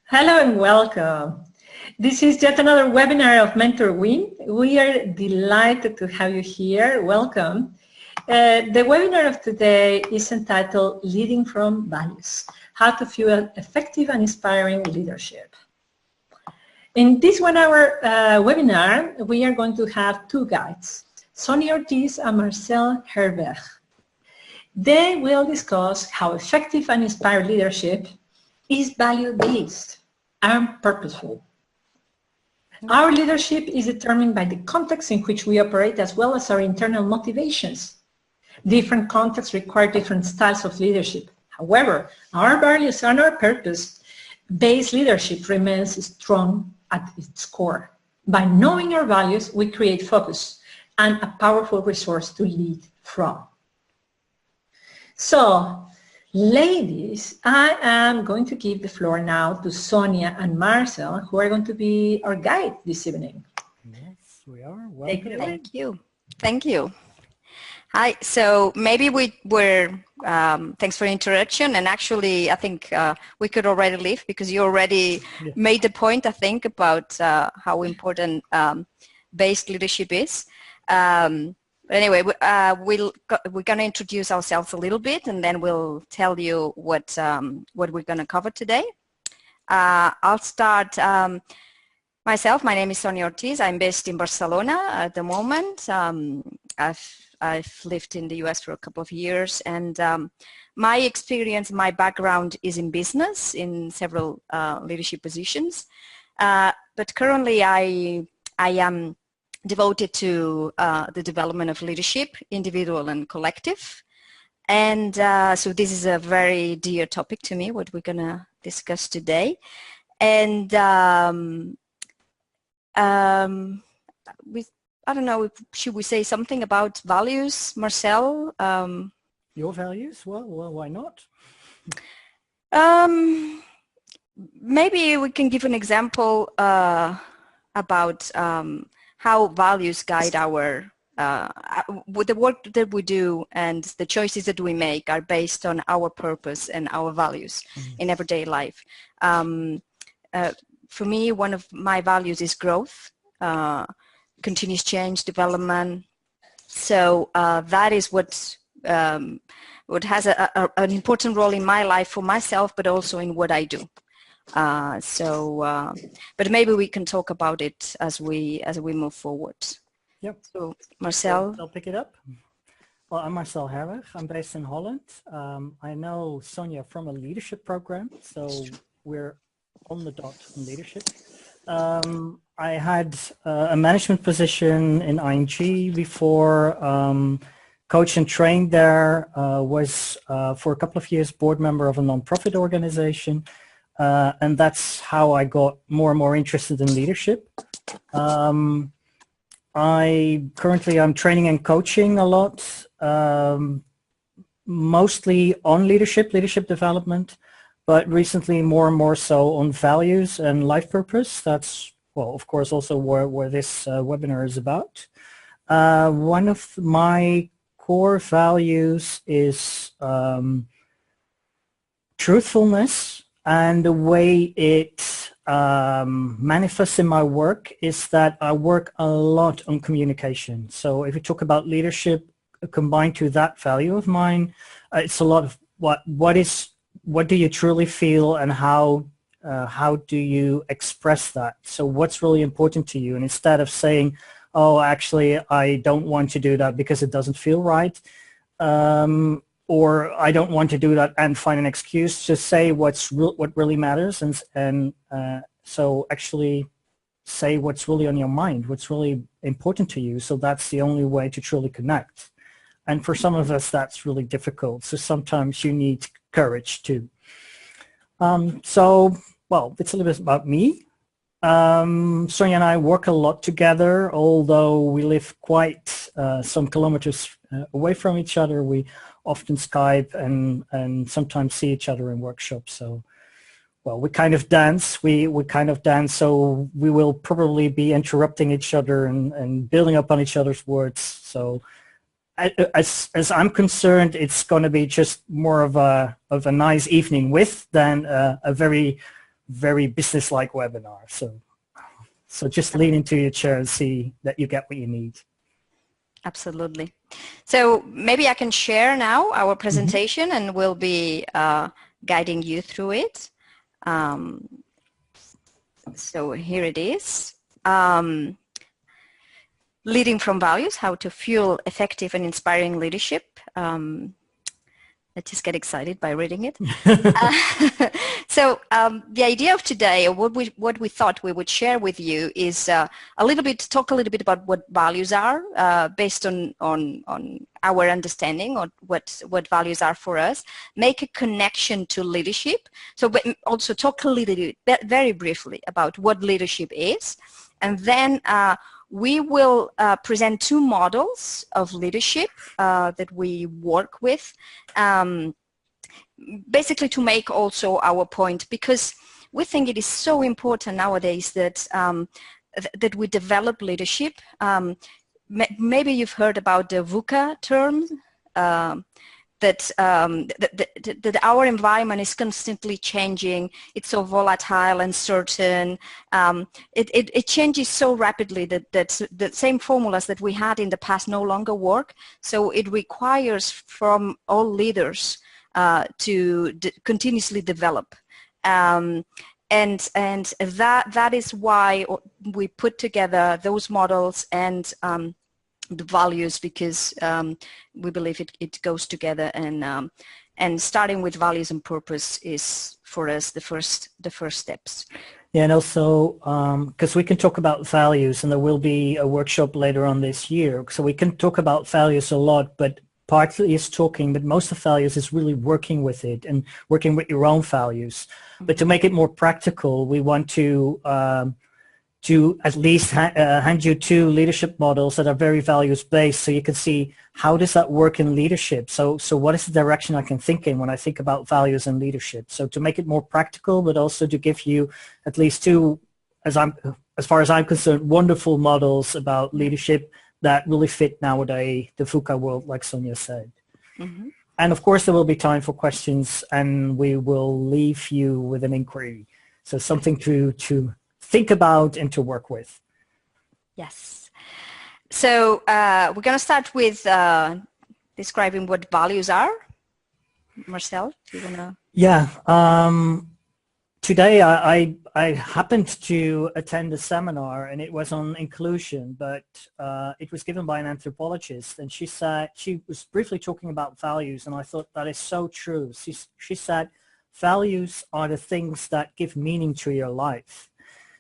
Hello and welcome. This is yet another webinar of Mentor Win. We are delighted to have you here. Welcome. The webinar of today is entitled Leading from Values, How to Fuel Effective and Inspiring Leadership. In this 1 hour webinar, we are going to have two guides, Sonia Ortiz and Marcel Herberg. They will discuss how effective and inspired leadership is value-based and purposeful. Our leadership is determined by the context in which we operate as well as our internal motivations. Different contexts require different styles of leadership. However, our values and our purpose-based leadership remains strong at its core. By knowing our values, we create focus and a powerful resource to lead from. So, ladies, I am going to give the floor now to Sonia and Marcel, who are going to be our guide this evening. Yes, we are. Welcome. Thank you. Thank you. Hi. So maybe thanks for the introduction. And actually, I think we could already leave because you already made the point, I think, about how important based leadership is. Anyway, we're going to introduce ourselves a little bit, and then we'll tell you what we're going to cover today. I'll start myself. My name is Sonia Ortiz. I'm based in Barcelona at the moment. I've lived in the US for a couple of years, and my experience, my background is in business in several leadership positions. But currently, I am devoted to the development of leadership, individual and collective. And so this is a very dear topic to me, what we're going to discuss today. And I don't know, should we say something about values, Marcel? Your values? Well, why not? Maybe we can give an example about how values guide our the work that we do, and the choices that we make are based on our purpose and our values in everyday life. For me, one of my values is growth, continuous change, development. So that is what has an important role in my life for myself, but also in what I do. But maybe we can talk about it as we move forward. Yep. So Marcel, I'll pick it up. Well, I'm Marcel Herberg. I'm based in Holland. I know Sonia from a leadership program, so we're on the dot on leadership. I had a management position in ING before. Coached and trained there. Was for a couple of years board member of a non-profit organization. And that's how I got more and more interested in leadership. I'm training and coaching a lot, mostly on leadership development, but recently more and more so on values and life purpose. That's, well, of course, also where this webinar is about. One of my core values is truthfulness. And the way it manifests in my work is that I work a lot on communication. So if you talk about leadership combined to that value of mine, it's a lot of what do you truly feel, and how do you express that? So what's really important to you? And instead of saying, oh, actually, I don't want to do that because it doesn't feel right, or I don't want to do that and find an excuse, just say what really matters, and so actually say what's really on your mind, what's really important to you. So that's the only way to truly connect. And for some of us, that's really difficult. So sometimes you need courage too. So, well, it's a little bit about me. Sonia and I work a lot together, although we live quite some kilometers away from each other. We often Skype and sometimes see each other in workshops. So, well, we kind of dance. We kind of dance, so we will probably be interrupting each other and building up on each other's words. So, as I'm concerned, it's going to be just more of a nice evening than a very very business-like webinar. So just lean into your chair and see that you get what you need. Absolutely. So maybe I can share now our presentation and we'll be guiding you through it. So here it is. Leading from values, how to fuel effective and inspiring leadership. Let's just get excited by reading it. So the idea of today, or what we thought we would share with you, is talk a little bit about what values are, based on our understanding of what values are for us. Make a connection to leadership. So, but also talk a little bit, very briefly, about what leadership is, and then we will present two models of leadership that we work with, basically to make also our point, because we think it is so important nowadays that that we develop leadership. Maybe you've heard about the VUCA term, that our environment is constantly changing. It's so volatile and uncertain. It changes so rapidly that the same formulas that we had in the past no longer work. So it requires from all leaders to continuously develop. And that is why we put together those models and the values, because we believe it goes together, and starting with values and purpose is for us the first steps. Yeah, and also because we can talk about values, and there will be a workshop later on this year, so we can talk about values a lot, but partly is talking, but most of values is really working with it and working with your own values. But to make it more practical, we want to at least hand you two leadership models that are very values-based, so you can see how does that work in leadership. So what is the direction I can think in when I think about values and leadership? So to make it more practical, but also to give you at least two, as far as I'm concerned, wonderful models about leadership that really fit nowadays the VUCA world, like Sonia said. Mm-hmm. And of course, there will be time for questions, and we will leave you with an inquiry. So something to think about and to work with. Yes. So we're going to start with describing what values are. Marcel, do you want to? Yeah. Today I happened to attend a seminar, and it was on inclusion, but it was given by an anthropologist, and she was briefly talking about values, and I thought that is so true. She said, values are the things that give meaning to your life.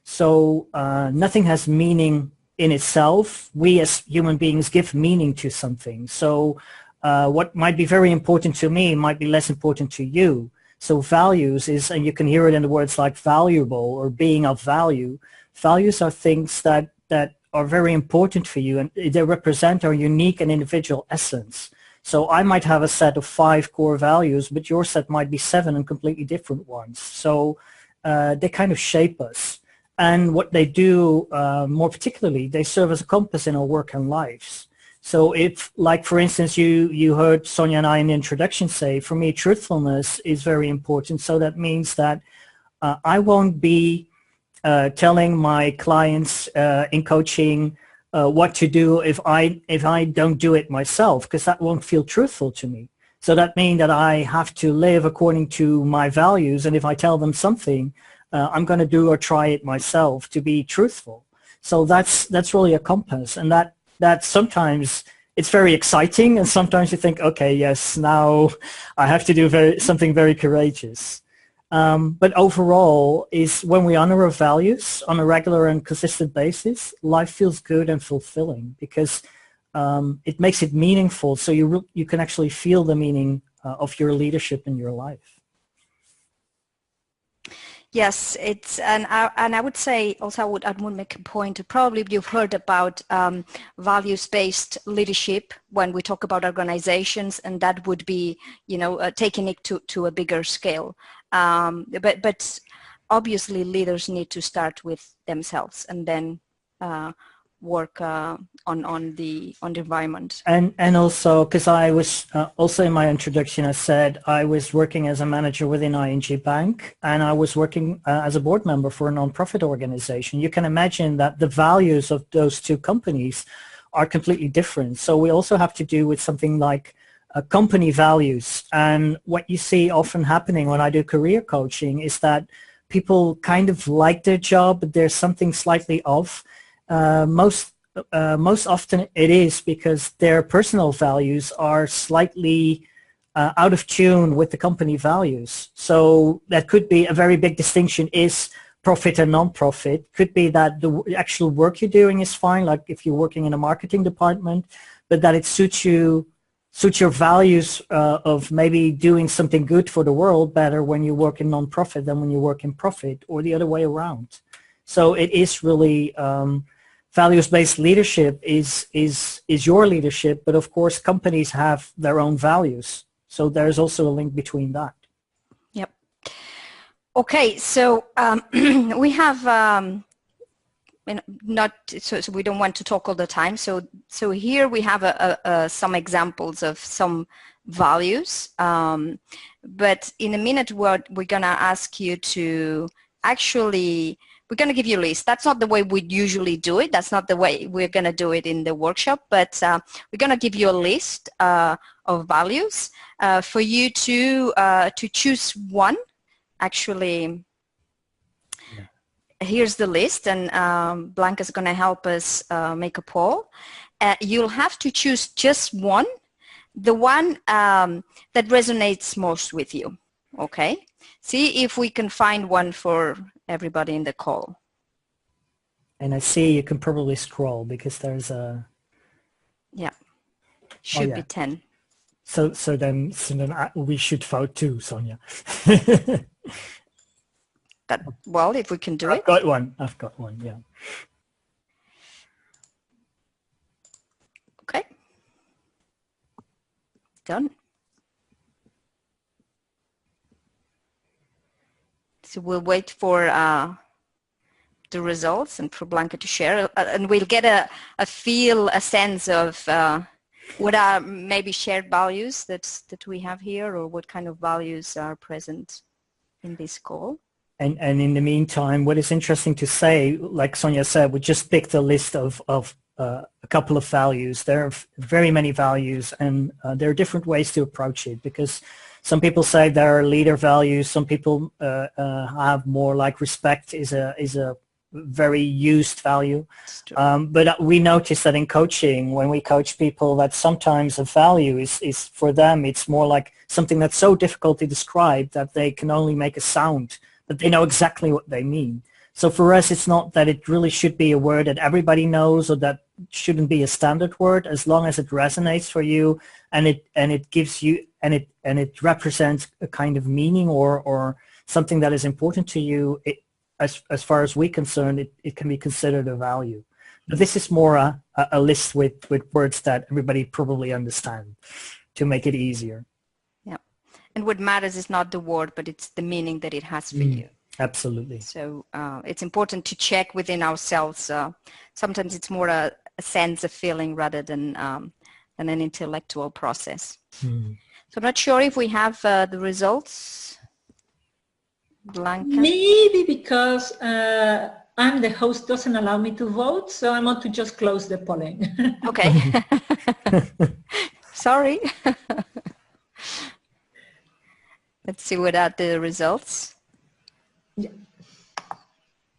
So nothing has meaning in itself. We as human beings give meaning to something. So what might be very important to me might be less important to you. So values is, and you can hear it in the words like valuable or being of value. Values are things that are very important for you, and they represent our unique and individual essence. So I might have a set of 5 core values, but your set might be 7 and completely different ones. So they kind of shape us. And what they do, more particularly, they serve as a compass in our work and lives. So if, like, for instance, you heard Sonia and I in the introduction say, for me, truthfulness is very important. So that means that I won't be telling my clients in coaching what to do if I don't do it myself, because that won't feel truthful to me. So that means that I have to live according to my values, and if I tell them something, I'm going to do or try it myself to be truthful. So that's really a compass, and that sometimes it's very exciting, and sometimes you think, okay, yes, now I have to do something very courageous. But overall, is when we honor our values on a regular and consistent basis, life feels good and fulfilling, because it makes it meaningful. So you can actually feel the meaning of your leadership in your life. Yes, it's and I would say also I would make a point. Probably you've heard about values-based leadership when we talk about organizations, and that would be taking it to a bigger scale. But obviously leaders need to start with themselves, and then work on the environment. And also, because I was also in my introduction, I said I was working as a manager within ING Bank, and I was working as a board member for a non-profit organization. You can imagine that the values of those two companies are completely different. So we also have to do with something like company values. And what you see often happening when I do career coaching is that people kind of like their job, but there's something slightly off. Most often it is because their personal values are slightly out of tune with the company values. So that could be a very big distinction is profit and non-profit. Could be that the actual work you're doing is fine, like if you're working in a marketing department, but that it suits your values of maybe doing something good for the world better when you work in non-profit than when you work in profit, or the other way around. So it is really values-based leadership is your leadership, but of course companies have their own values. So there's also a link between that. Yep. Okay, so we have so we don't want to talk all the time. So here we have some examples of some values, but in a minute we're gonna ask you to actually. We're going to give you a list. That's not the way we usually do it. That's not the way we're going to do it in the workshop, but we're going to give you a list of values for you to choose one. Actually, here's the list, and Blanca's going to help us make a poll. You'll have to choose just one, the one that resonates most with you, okay? See if we can find one for everybody in the call. And I see you can probably scroll because there's a... Yeah, should be 10. So then we should vote too, Sonia. Well, if we can do it. I've got one, yeah. Okay. Done. So we'll wait for the results and for Blanca to share, and we'll get a sense of what are maybe shared values that we have here, or what kind of values are present in this call. And in the meantime, what is interesting to say, like Sonia said, we just picked a list of a couple of values. There are very many values, and there are different ways to approach it, because some people say there are leader values. Some people have more like respect is a very used value. But we notice that in coaching, when we coach people, that sometimes a value is for them, it's more like something that's so difficult to describe that they can only make a sound, but they know exactly what they mean. So for us, it's not that it really should be a word that everybody knows, or that shouldn't be a standard word, as long as it resonates for you and it gives you and it represents a kind of meaning or something that is important to you. As far as we're concerned, it can be considered a value. But this is more a list with words that everybody probably understand to make it easier. Yeah, and what matters is not the word, but it's the meaning that it has for you. Absolutely. So it's important to check within ourselves. Sometimes it's more a sense of feeling rather than an intellectual process. So I'm not sure if we have the results. Blanca? Maybe because I'm the host doesn't allow me to vote, so I want to just close the polling. Okay. Sorry. Let's see what are the results. Yeah.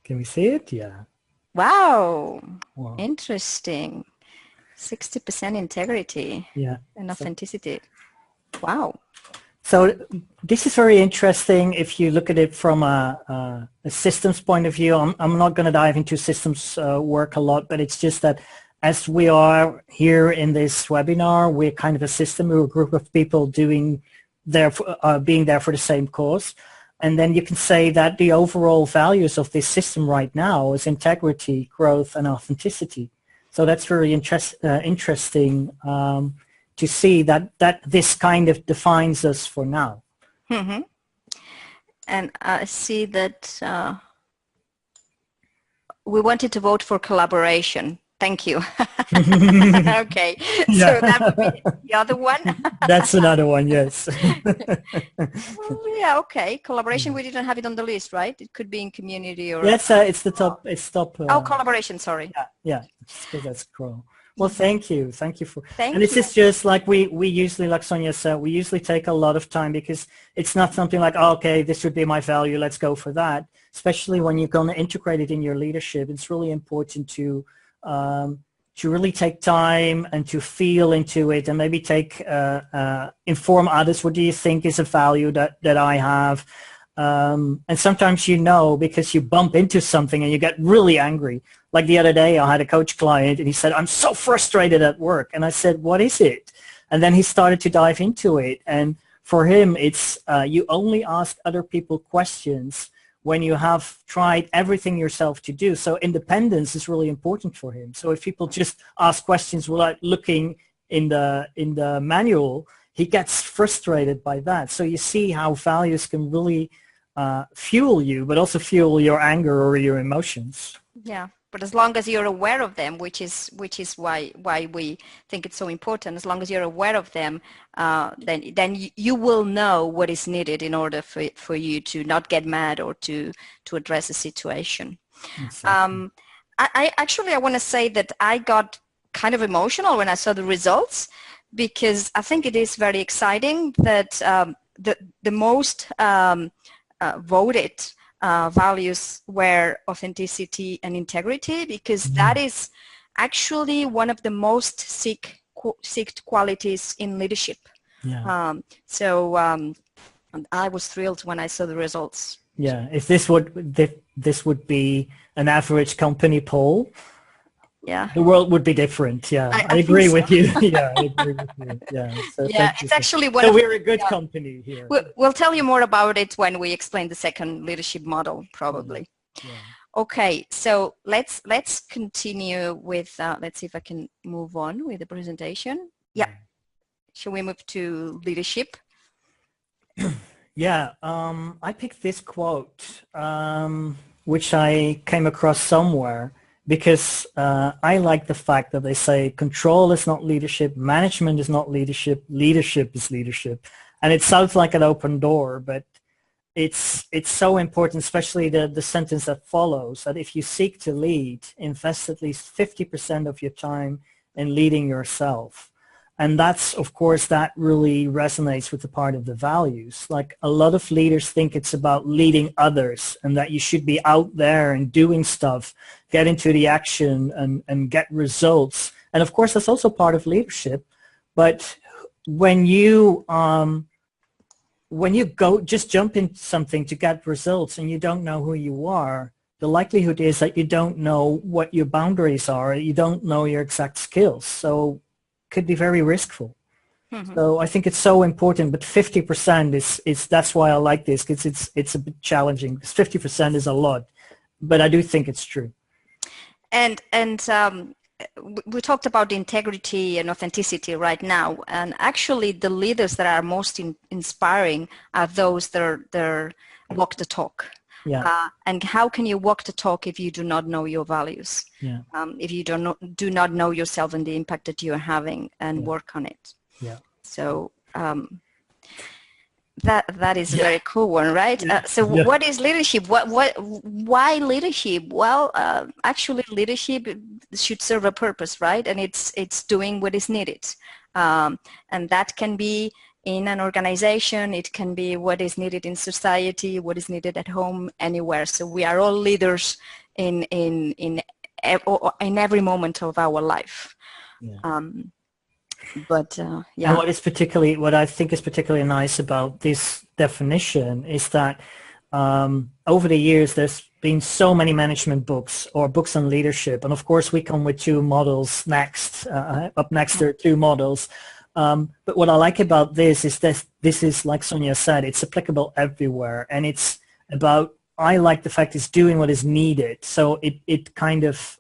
Can we see it? Yeah. Wow. Interesting. 60% integrity and authenticity. Wow. So this is very interesting if you look at it from a systems point of view. I'm not going to dive into systems work a lot, but it's just that as we are here in this webinar, we're kind of a system, we're a group of people being there for the same cause. And then you can say that the overall values of this system right now is integrity, growth, and authenticity. So that's very interesting to see that this kind of defines us for now. Mm-hmm. And I see that we wanted to vote for collaboration. Thank you. Okay, so that would be the other one. That's another one, yes. Yeah, okay. Collaboration, we didn't have it on the list, right? It could be in community or... Yes, it's the top. It's top. Collaboration. Sorry. Yeah. Because that's cool. Well, thank you for. And this is just like we usually, like Sonia said, we usually take a lot of time because it's not something like, oh, okay, this would be my value, let's go for that. Especially when you're going to integrate it in your leadership, it's really important to really take time and to feel into it, and maybe inform others. What do you think is a value that I have? And sometimes because you bump into something and you get really angry. Like the other day, I had a coach client and he said, I'm so frustrated at work. And I said, what is it? And then he started to dive into it. And for him, it's you only ask other people questions when you have tried everything yourself to do. So independence is really important for him. So if people just ask questions without looking in the manual, he gets frustrated by that. So you see how values can really fuel you, but also fuel your anger or your emotions. Yeah, but as long as you're aware of them, which is why we think it's so important. As long as you're aware of them, then you will know what is needed in order for you to not get mad or to address a situation. Exactly. I want to say that I got kind of emotional when I saw the results, because I think it is very exciting that the most voted values were authenticity and integrity, because that is actually one of the most seeked qualities in leadership. Yeah. I was thrilled when I saw the results. Yeah, if this would be an average company poll, yeah, the world would be different. Yeah, I agree with you. Yeah, I agree with you. Yeah, so yeah, it's actually one. So we're a good company here. We'll tell you more about it when we explain the second leadership model, probably. Yeah. Okay, so let's continue with. Let's see if I can move on with the presentation. Yeah, shall we move to leadership? Yeah, I picked this quote, which I came across somewhere, because I like the fact that they say control is not leadership, management is not leadership, leadership is leadership. And it sounds like an open door, but it's so important, especially the sentence that follows, that if you seek to lead, invest at least 50% of your time in leading yourself. And that's, of course, that really resonates with the part of the values. Like, a lot of leaders think it's about leading others and that you should be out there and doing stuff, get into the action and get results. And of course, that's also part of leadership. But when you just jump into something to get results and you don't know who you are, the likelihood is that you don't know what your boundaries are. You don't know your exact skills. So could be very riskful. Mm-hmm. So I think it's so important, but 50% is that's why I like this, because it's a bit challenging, because 50% is a lot, but I do think it's true. And we talked about integrity and authenticity right now, and actually the leaders that are most inspiring are those that are walk the talk. Yeah. And how can you walk the talk if you do not know your values? Yeah. If you do not know yourself and the impact that you are having, and work on it. Yeah. So that is a very cool one, right? What is leadership? Why leadership? Well, actually, leadership should serve a purpose, right? And it's doing what is needed, and that can be in an organization, it can be what is needed in society, what is needed at home, anywhere. So we are all leaders in every moment of our life. Yeah. And what I think is particularly nice about this definition is that over the years there's been so many management books or books on leadership, and of course we come with two models next. Up next there are two models. But what I like about this is that this is, like Sonia said, it's applicable everywhere, and it's about, I like the fact it's doing what is needed. So it kind of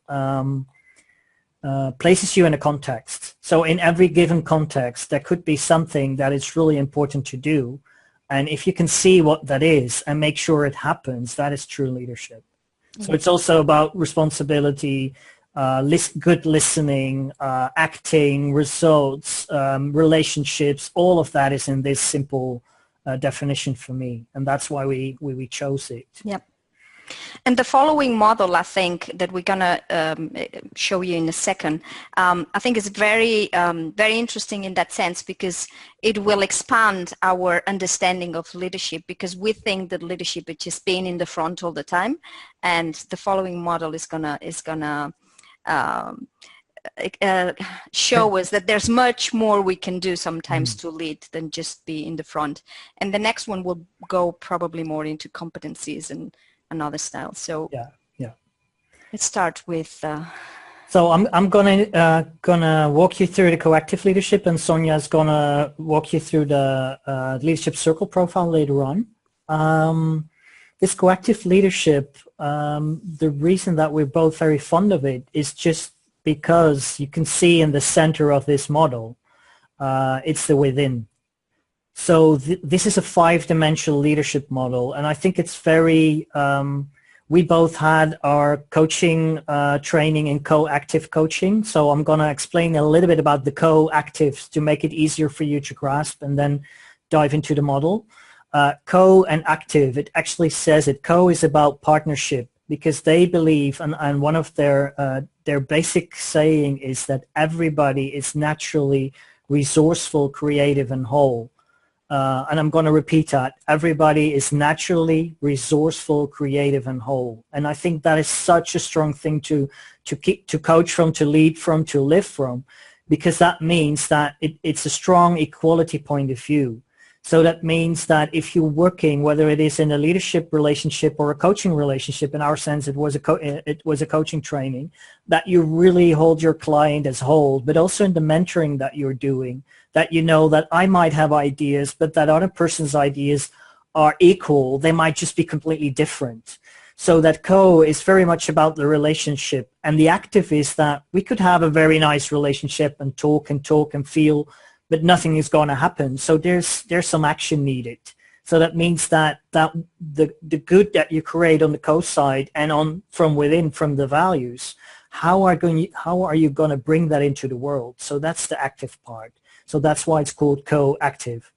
places you in a context. So in every given context, there could be something that is really important to do. And if you can see what that is and make sure it happens, that is true leadership. Mm-hmm. So it's also about responsibility, good listening, acting, results, relationships, all of that is in this simple definition for me. And that's why we chose it. Yep. And the following model, I think, that we're going to show you in a second, I think is very, very interesting in that sense, because it will expand our understanding of leadership, because we think that leadership is just being in the front all the time. And the following model is going to show us that there's much more we can do sometimes to lead than just be in the front. And the next one will go probably more into competencies and another style. So yeah. Let's start with. So I'm gonna walk you through the coactive leadership, and Sonia's gonna walk you through the leadership circle profile later on. This coactive leadership, the reason that we're both very fond of it is just because you can see in the center of this model, it's the within. So this is a 5-dimensional leadership model, and I think it's very, we both had our coaching training in co-active coaching, so I'm going to explain a little bit about the co-actives to make it easier for you to grasp and then dive into the model. Co and active, it actually says it. Co is about partnership, because they believe, and one of their basic saying is that everybody is naturally resourceful, creative, and whole. And I'm going to repeat that. Everybody is naturally resourceful, creative, and whole. And I think that is such a strong thing to coach from, to lead from, to live from, because that means that it's a strong equality point of view. So that means that if you're working, whether it is in a leadership relationship or a coaching relationship, in our sense it was a coaching training, that you really hold your client as whole, but also in the mentoring that you're doing, that you know that I might have ideas, but that other person's ideas are equal. They might just be completely different. So that co is very much about the relationship, and the active is that we could have a very nice relationship and talk and feel, but nothing is going to happen. So there's some action needed. So that means that the good that you create on the co side and on from within, from the values, how are you going to bring that into the world? So that's the active part. So that's why it's called co-active.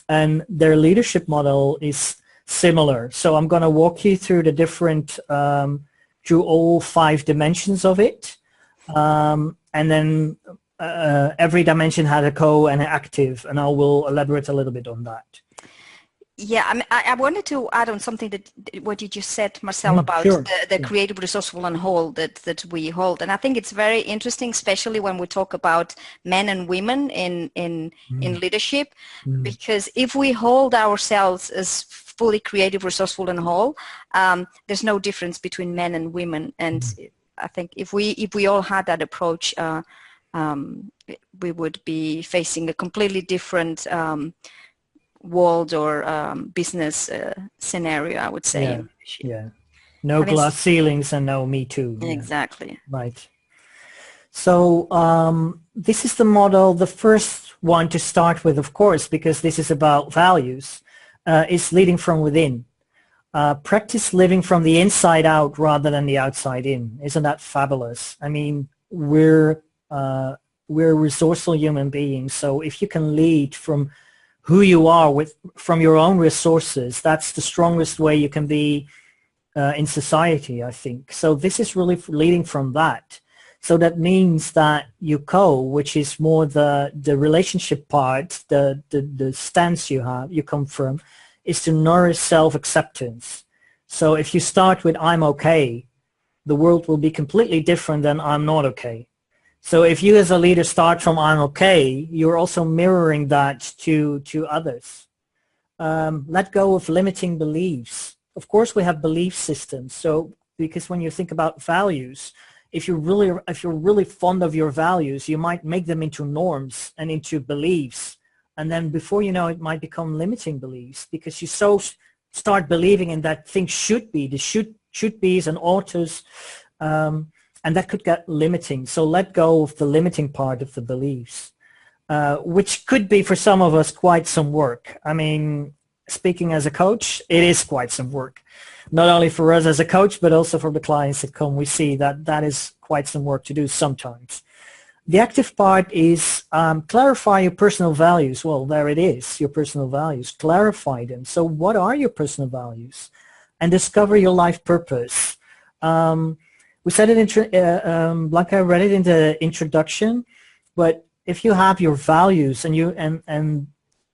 And their leadership model is similar. So I'm going to walk you through the different, through all 5 dimensions of it. And then every dimension had a co and an active, and I will elaborate a little bit on that. Yeah, I mean, I wanted to add on something that what you just said, Marcel, about sure. the creative, resourceful, and whole that we hold. And I think it's very interesting, especially when we talk about men and women in leadership, because if we hold ourselves as fully creative, resourceful, and whole, there's no difference between men and women. And I think if we all had that approach, we would be facing a completely different world or business scenario, I would say. Yeah. No glass ceilings and no Me Too. Exactly. Yeah. Right. So this is the model, the first one to start with, of course, because this is about values, is leading from within. Practice living from the inside out rather than the outside in. Isn't that fabulous? I mean, we're resourceful human beings. So if you can lead from who you are from your own resources, that's the strongest way you can be in society, I think. So this is really leading from that. So that means that you which is more the relationship part, the stance you come from, is to nourish self-acceptance. So if you start with I'm okay, the world will be completely different than I'm not okay. So if you as a leader start from I'm okay, you're also mirroring that to others. Let go of limiting beliefs. Of course, we have belief systems. So because when you think about values, if you're really fond of your values, you might make them into norms and into beliefs. And then before you know, it might become limiting beliefs, because you start believing in that things should be, the should be's and oughtas, and that could get limiting. So let go of the limiting part of the beliefs, which could be for some of us quite some work. I mean, speaking as a coach, it is quite some work. Not only for us as a coach, but also for the clients that come. We see that that is quite some work to do sometimes. The active part is clarify your personal values. Well, there it is, your personal values. Clarify them. So what are your personal values? And discover your life purpose. We said it, Blanca read it in the introduction, but if you have your values and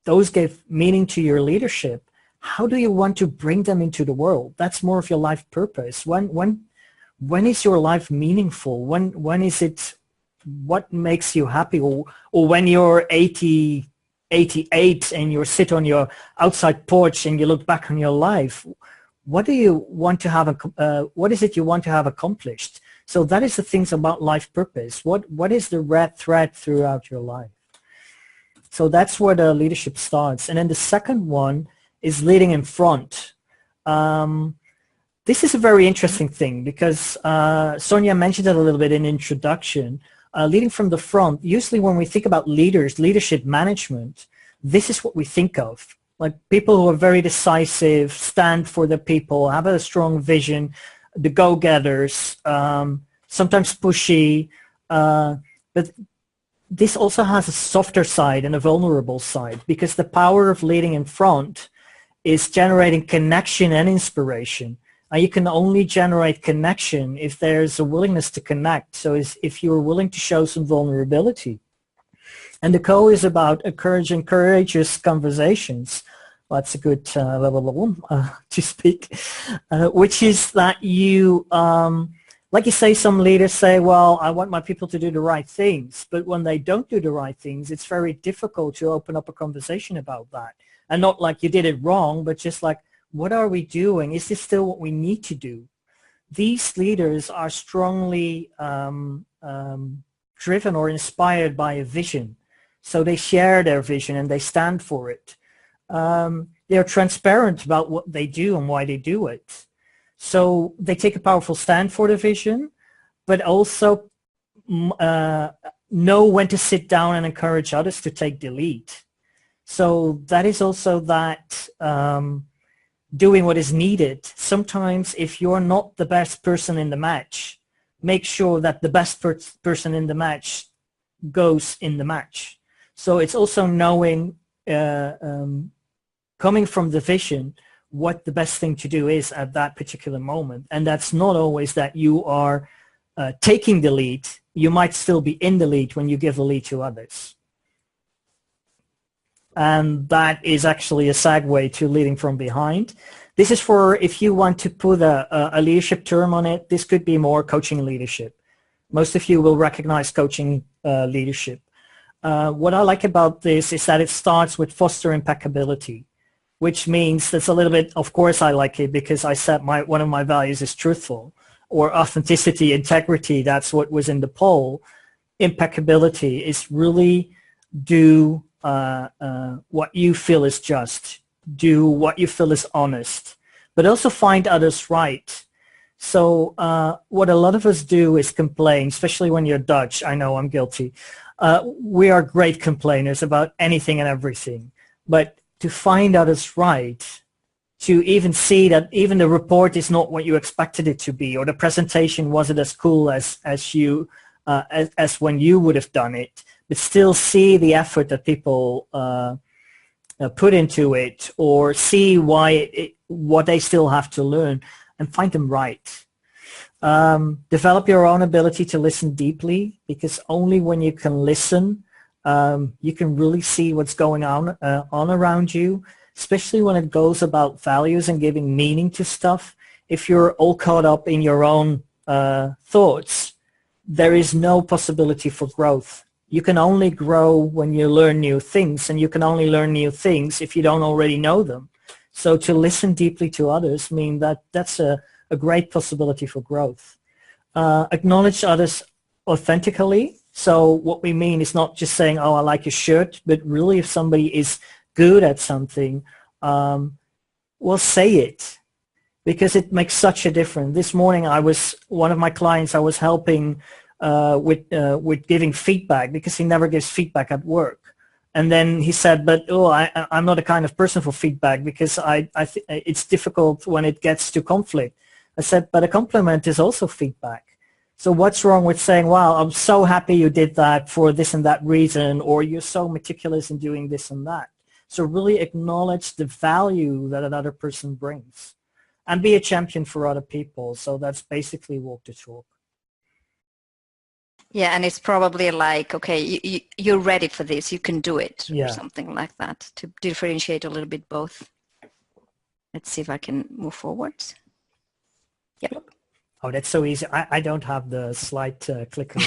those give meaning to your leadership, how do you want to bring them into the world? That's more of your life purpose. When is your life meaningful? When is it, what makes you happy? Or when you're 88 and you sit on your outside porch and you look back on your life, what do you want to have, what is it you want to have accomplished? So that is the things about life purpose. What is the red thread throughout your life? So that's where the leadership starts. And then the second one is leading in front. This is a very interesting thing because Sonia mentioned it a little bit in introduction. Leading from the front, usually when we think about leaders, leadership management, this is what we think of. Like people who are very decisive, stand for the people, have a strong vision, the go-getters, sometimes pushy, but this also has a softer side and a vulnerable side because the power of leading in front is generating connection and inspiration. And you can only generate connection if there's a willingness to connect. So if you're willing to show some vulnerability. And the co is about encouraging courageous conversations. Well, that's a good level to speak, which is that you, like you say, some leaders say, well, I want my people to do the right things. But when they don't do the right things, it's very difficult to open up a conversation about that. And not like you did it wrong, but just like, what are we doing? Is this still what we need to do? These leaders are strongly driven or inspired by a vision. So they share their vision and they stand for it. They're transparent about what they do and why they do it. So they take a powerful stand for the vision, but also know when to sit down and encourage others to take the lead. So that is also that doing what is needed. Sometimes if you're not the best person in the match, make sure that the best person in the match goes in the match. So it's also knowing, coming from the vision, what the best thing to do is at that particular moment. And that's not always that you are taking the lead. You might still be in the lead when you give the lead to others. And that is actually a segue to leading from behind. This is for if you want to put a leadership term on it, this could be more coaching leadership. Most of you will recognize coaching leadership. What I like about this is that it starts with foster impeccability, which means that's a little bit, of course I like it because I said one of my values is truthful, or authenticity, integrity, that's what was in the poll. Impeccability is really do what you feel is just, do what you feel is honest, but also find others right. So what a lot of us do is complain, especially when you're Dutch. I know I'm guilty. We are great complainers about anything and everything, but to find others right, to even see that even the report is not what you expected it to be, or the presentation wasn't as cool as when you would have done it, but still see the effort that people put into it, or see what they still have to learn, and find them right. Develop your own ability to listen deeply, because only when you can listen, you can really see what's going on around you, especially when it goes about values and giving meaning to stuff. If you're all caught up in your own thoughts, there is no possibility for growth. You can only grow when you learn new things, and you can only learn new things if you don't already know them. So to listen deeply to others means that's a great possibility for growth. Acknowledge others authentically. So what we mean is not just saying, oh, I like your shirt, but really if somebody is good at something, well, say it, because it makes such a difference. This morning one of my clients I was helping with giving feedback, because he never gives feedback at work. And then he said, but I'm not a kind of person for feedback because it's difficult when it gets to conflict. I said, but a compliment is also feedback. So what's wrong with saying, wow, I'm so happy you did that for this and that reason, or you're so meticulous in doing this and that. So really acknowledge the value that another person brings and be a champion for other people. So that's basically walk the talk. Yeah, and it's probably like, okay, you're ready for this, you can do it, yeah. or something like that, to differentiate a little bit both. Let's see if I can move forwards. Yep. Oh, that's so easy. I don't have the slide clicker.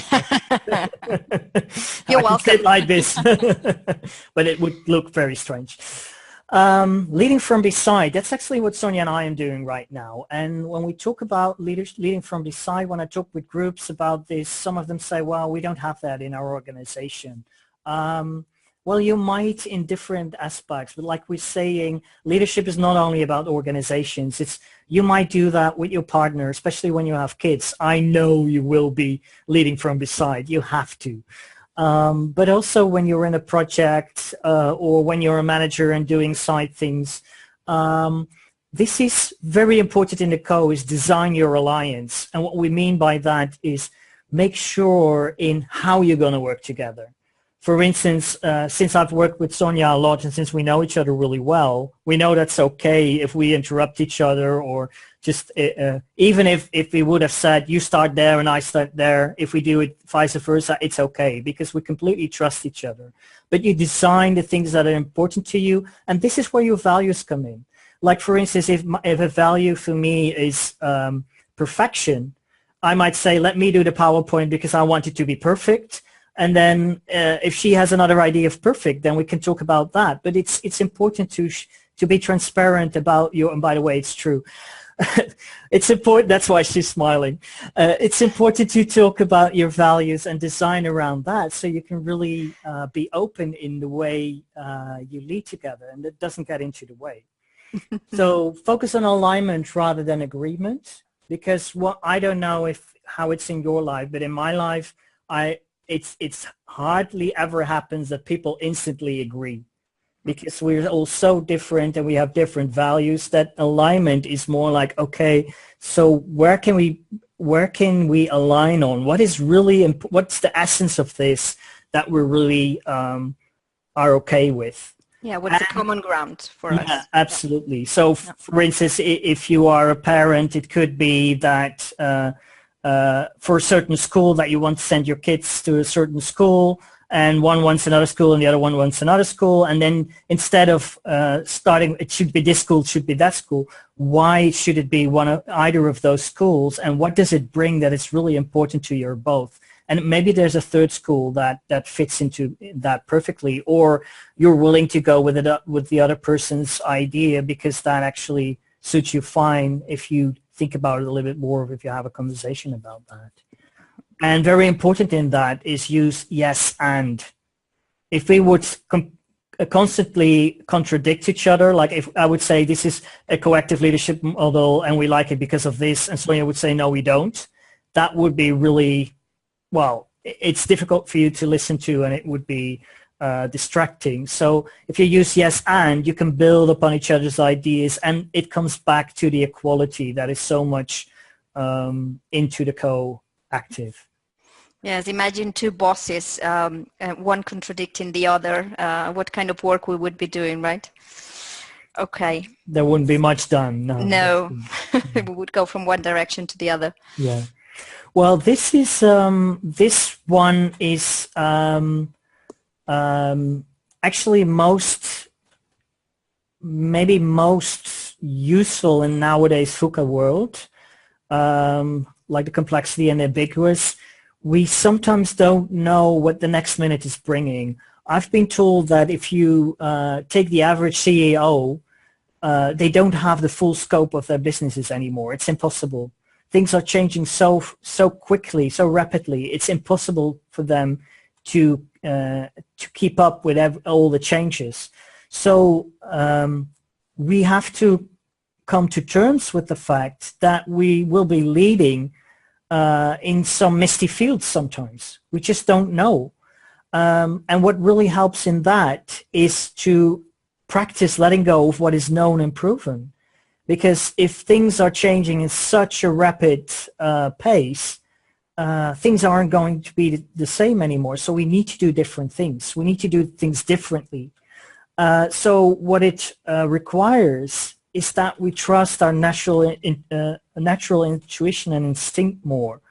You're welcome. Sit like this, but it would look very strange. Leading from beside, that's actually what Sonia and I am doing right now. And when we talk about leading from beside, when I talk with groups about this, some of them say, well, we don't have that in our organization. Well, you might in different aspects, but like we're saying, leadership is not only about organizations. You might do that with your partner, especially when you have kids. I know you will be leading from beside. You have to. But also when you're in a project or when you're a manager and doing side things, this is very important in the CO, is design your alliance. And what we mean by that is make sure in how you're going to work together. For instance, since I've worked with Sonia a lot and since we know each other really well, we know that's okay if we interrupt each other, or just even if we would have said, you start there and I start there, if we do it vice versa, it's okay because we completely trust each other. But you design the things that are important to you, and this is where your values come in. Like, for instance, if a value for me is perfection, I might say, let me do the PowerPoint because I want it to be perfect. And then if she has another idea of perfect, then we can talk about that. But it's important to be transparent about your, and by the way, it's true. It's important, that's why she's smiling. It's important to talk about your values and design around that so you can really be open in the way you lead together, and it doesn't get into the way. So focus on alignment rather than agreement, because I don't know how it's in your life, but in my life, it's hardly ever happens that people instantly agree, because we're all so different and we have different values, that alignment is more like, okay, so where can we align on? What is really, what's the essence of this that we really are okay with? Yeah, what's the common ground for us? Yeah, absolutely. So for instance, if you are a parent, it could be that for a certain school that you want to send your kids to a certain school, and one wants another school and the other one wants another school, and then instead of starting, it should be this school, it should be that school, why should it be either of those schools, and what does it bring that is really important to you both? And maybe there's a third school that fits into that perfectly, or you're willing to go with the other person's idea because that actually suits you fine if you think about it a little bit more, if you have a conversation about that. And very important in that is use yes and. If we would constantly contradict each other, like if I would say this is a coactive leadership model and we like it because of this, and Sonia would say no we don't, that would be really, well, it's difficult for you to listen to, and it would be distracting. So if you use yes and, you can build upon each other's ideas, and it comes back to the equality that is so much into the co-active. Yes, imagine two bosses, one contradicting the other, what kind of work we would be doing, right? Okay. There wouldn't be much done. No. We would go from one direction to the other. Yeah. Well, this is this one is actually maybe most useful in nowadays VUCA world, like the complexity and ambiguous. We sometimes don't know what the next minute is bringing. I've been told that if you take the average CEO, they don't have the full scope of their businesses anymore. It's impossible. Things are changing so quickly, so rapidly. It's impossible for them to keep up with all the changes. So we have to come to terms with the fact that we will be leading in some misty fields sometimes. We just don't know. And what really helps in that is to practice letting go of what is known and proven. Because if things are changing in such a rapid pace, things aren't going to be the same anymore. So we need to do different things. We need to do things differently. So what it requires is that we trust our natural intuition and instinct more,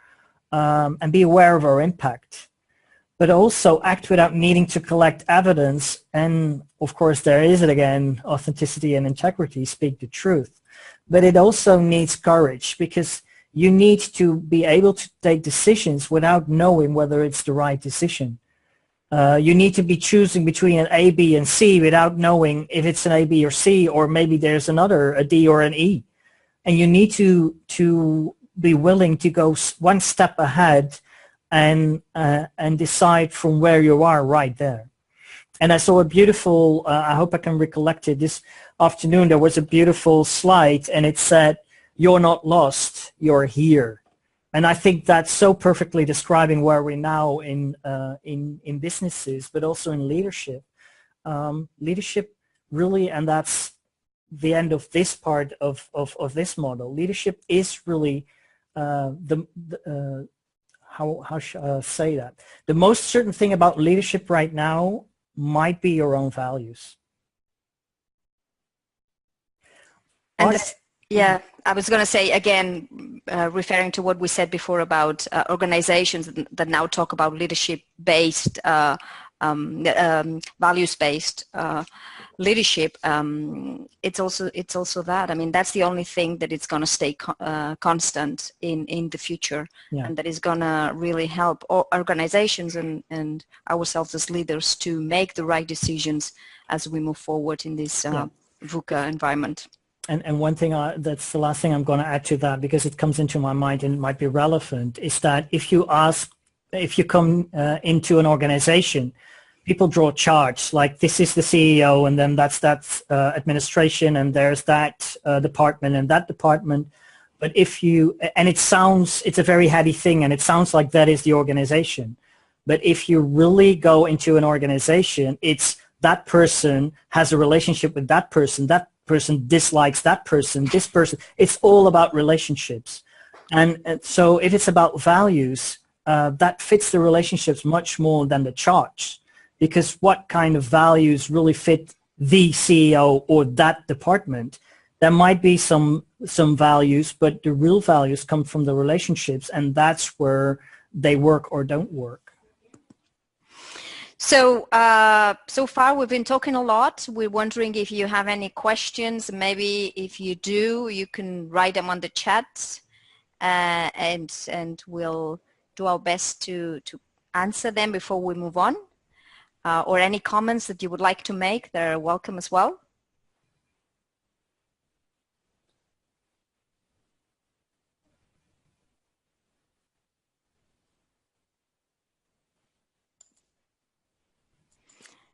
and be aware of our impact, but also act without needing to collect evidence. And of course, there is it again, authenticity and integrity, speak the truth. But it also needs courage, because you need to be able to take decisions without knowing whether it's the right decision. You need to be choosing between an A, B, and C without knowing if it's an A, B, or C, or maybe there's another, a D or an E. And you need to be willing to go one step ahead and decide from where you are right there. And I saw a beautiful, I hope I can recollect it, this afternoon there was a beautiful slide, and it said, "You're not lost, you're here." And I think that's so perfectly describing where we're now in businesses, but also in leadership. Leadership really, and that's the end of this part of this model. Leadership is really how should I say that? The most certain thing about leadership right now might be your own values. And yeah, I was going to say again, referring to what we said before about organizations that now talk about leadership-based, values-based leadership. It's also that. I mean, that's the only thing that it's going to stay constant in the future, and that is going to really help organizations and ourselves as leaders to make the right decisions as we move forward in this VUCA environment. And one thing, that's the last thing I'm going to add to that, because it comes into my mind and might be relevant, is that if you come into an organization, people draw charts, like this is the CEO, and then that's administration, and there's that department and that department. But if you, and it's a very heady thing, and it sounds like that is the organization. But if you really go into an organization, it's that person has a relationship with that person dislikes that person, this person. It's all about relationships. And so if it's about values, that fits the relationships much more than the charts, because what kind of values really fit the CEO or that department? There might be some values, but the real values come from the relationships, and that's where they work or don't work. So, so far we've been talking a lot. We're wondering if you have any questions. Maybe if you do, you can write them on the chat, and we'll do our best to answer them before we move on. Or any comments that you would like to make, they're welcome as well.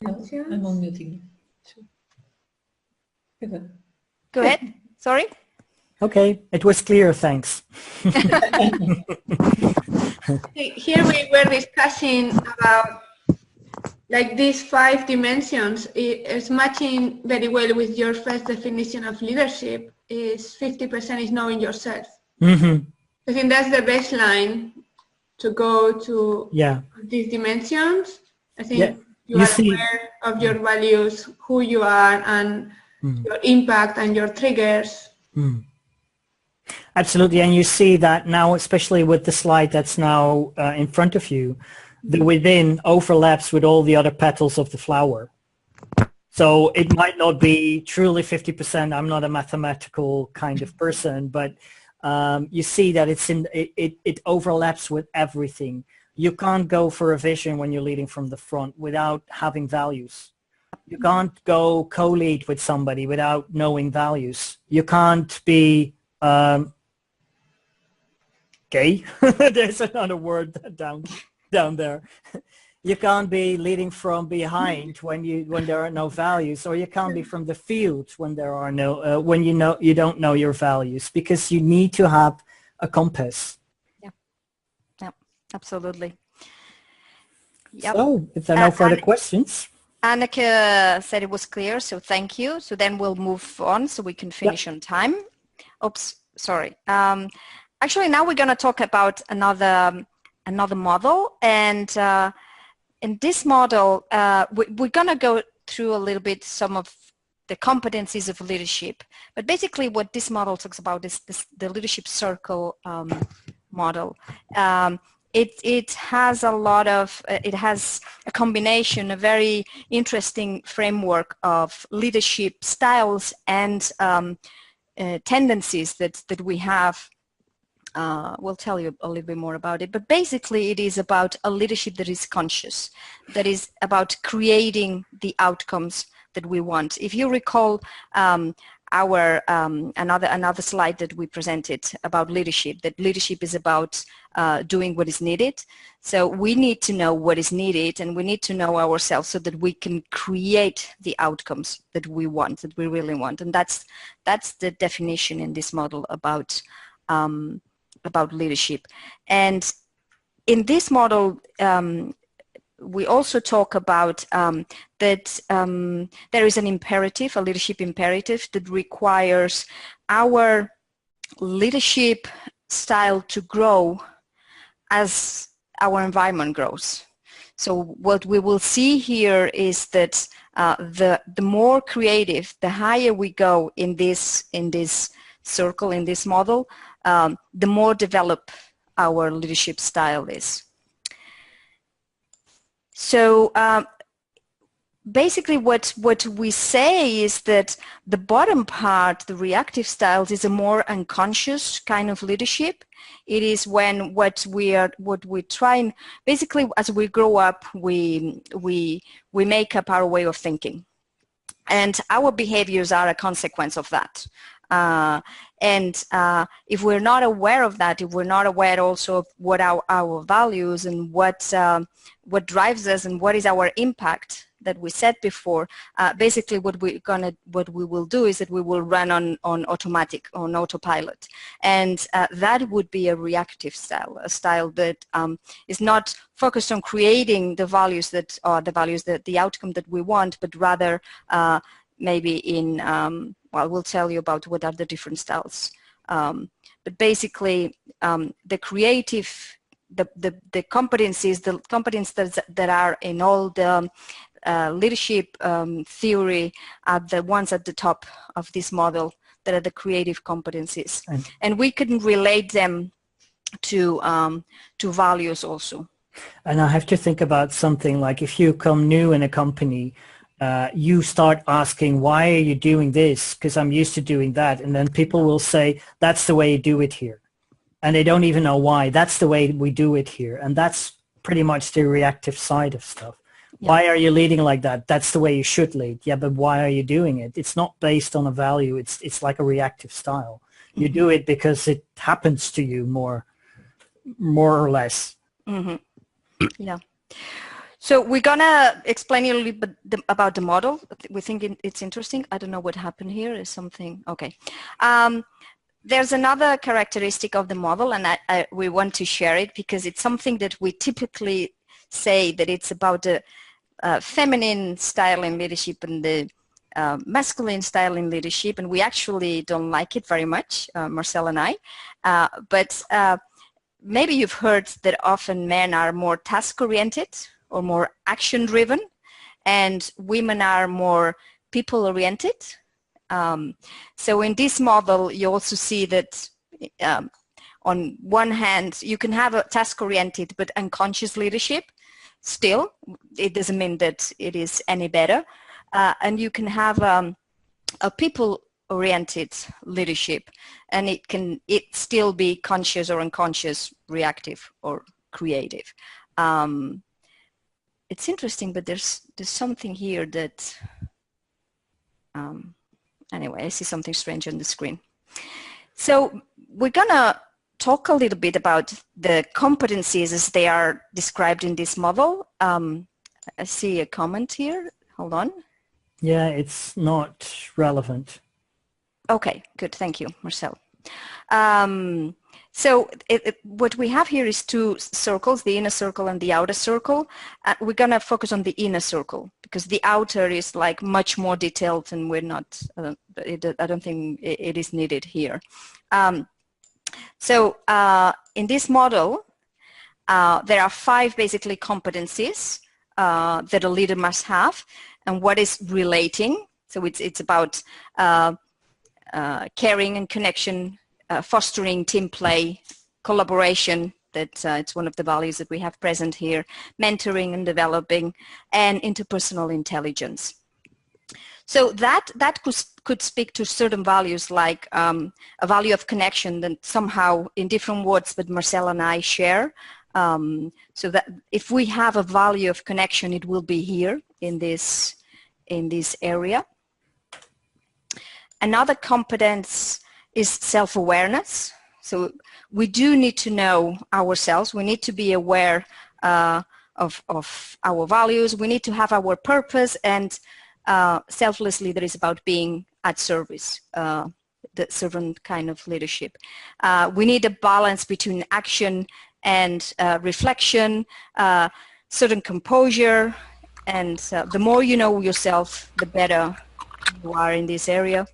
No, I'm unmuting. Go ahead. Sorry. Okay, it was clear, thanks. Here we were discussing about like these 5 dimensions. It's matching very well with your first definition of leadership. Is 50% is knowing yourself. Mm-hmm. I think that's the baseline to go to these dimensions. I think you are aware of your values, who you are, and your impact and your triggers. Absolutely, and you see that now, especially with the slide that's now in front of you, the within overlaps with all the other petals of the flower. So it might not be truly 50%. I'm not a mathematical kind of person, but you see that it overlaps with everything. You can't go for a vision when you're leading from the front without having values. You can't go co-lead with somebody without knowing values. You can't be gay. There's another word down there. You can't be leading from behind when there are no values, or you can't be from the field when there are no when you don't know your values, because you need to have a compass. Yeah, absolutely. Yep. So if there are no further questions. Anneke said it was clear, so thank you. So then we'll move on so we can finish on time. Oops, sorry. Actually, now we're going to talk about another model, and in this model, we're going to go through a little bit some of the competencies of leadership. But basically, what this model talks about is the leadership circle model. It has a lot of, it has a combination, a very interesting framework of leadership styles and tendencies that we have. We'll tell you a little bit more about it, but basically it is about a leadership that is conscious, that is about creating the outcomes that we want. If you recall our another slide that we presented about leadership, that leadership is about doing what is needed. So we need to know what is needed, and we need to know ourselves so that we can create the outcomes that we want, that we really want. And that's the definition in this model about leadership. And in this model, we also talk about that there is an imperative, a leadership imperative that requires our leadership style to grow as our environment grows. So what we will see here is that the more creative, the higher we go in this circle, in this model, the more developed our leadership style is. So basically what we say is that the bottom part, the reactive styles, is a more unconscious kind of leadership. It is when what we try and basically as we grow up, we make up our way of thinking. And our behaviors are a consequence of that. And if we're not aware of that, if we're not aware also of what our values and what drives us and what is our impact that we said before, basically what we will do is that we will run on autopilot, and that would be a reactive style, a style that is not focused on creating the values that are the outcome that we want, but rather maybe in well, we'll tell you about what are the different styles. But basically, the creative, the competencies that are in all the leadership theory are the ones at the top of this model that are the creative competencies, and we can relate them to values also. And I have to think about something like if you come new in a company, you start asking, why are you doing this? Because I'm used to doing that. And then people will say, that's the way you do it here. And they don't even know why. That's the way we do it here. And that's pretty much the reactive side of stuff. Yeah. Why are you leading like that? That's the way you should lead. Yeah, but why are you doing it? It's not based on a value. It's like a reactive style. Mm-hmm. You do it because it happens to you more or less. Mm-hmm. Yeah. So we're going to explain a little bit about the model. We think it's interesting. I don't know what happened here. Is something, okay. There's another characteristic of the model, and we want to share it because it's something that we typically say that it's about the feminine style in leadership and the masculine style in leadership, and we actually don't like it very much, Marcel and I. But maybe you've heard that often men are more task-oriented or more action-driven, and women are more people-oriented. So in this model, you also see that on one hand, you can have a task-oriented but unconscious leadership. Still, it doesn't mean that it is any better. And you can have a people-oriented leadership, and it still be conscious or unconscious, reactive or creative. It's interesting, but there's something here that, anyway, I see something strange on the screen. So we're gonna talk a little bit about the competencies as they are described in this model. I see a comment here. Hold on. Yeah, it's not relevant. Okay, good. Thank you, Marcel. So what we have here is two circles, the inner circle and the outer circle. We're going to focus on the inner circle because the outer is like much more detailed and we're not, I don't think it is needed here. So in this model, there are 5 basically competencies that a leader must have. And what is relating? So it's about caring and connection, fostering team play, collaboration, that it's one of the values that we have present here, mentoring and developing, and interpersonal intelligence. So that could speak to certain values like a value of connection that somehow in different words, but Marcel and I share. So that if we have a value of connection, it will be here in this area. Another competence is self-awareness. So we do need to know ourselves. We need to be aware of our values. We need to have our purpose, and selflessly that is about being at service, the servant kind of leadership. We need a balance between action and reflection, certain composure, and the more you know yourself, the better you are in this area.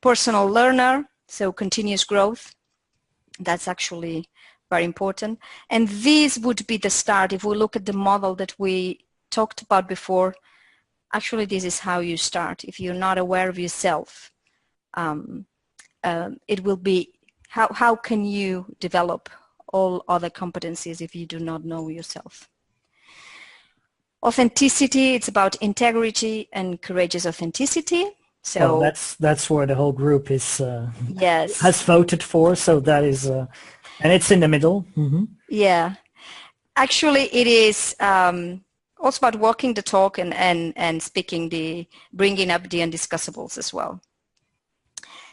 Personal learner, so continuous growth, that's actually very important. And this would be the start. If we look at the model that we talked about before, actually this is how you start. If you're not aware of yourself, it will be, how can you develop all other competencies if you do not know yourself? Authenticity, it's about integrity and courageous authenticity. So well, that's where the whole group is yes, has voted for. So that is, and it's in the middle. Mm-hmm. Yeah, actually, it is also about walking the talk and speaking bringing up the undiscussables as well.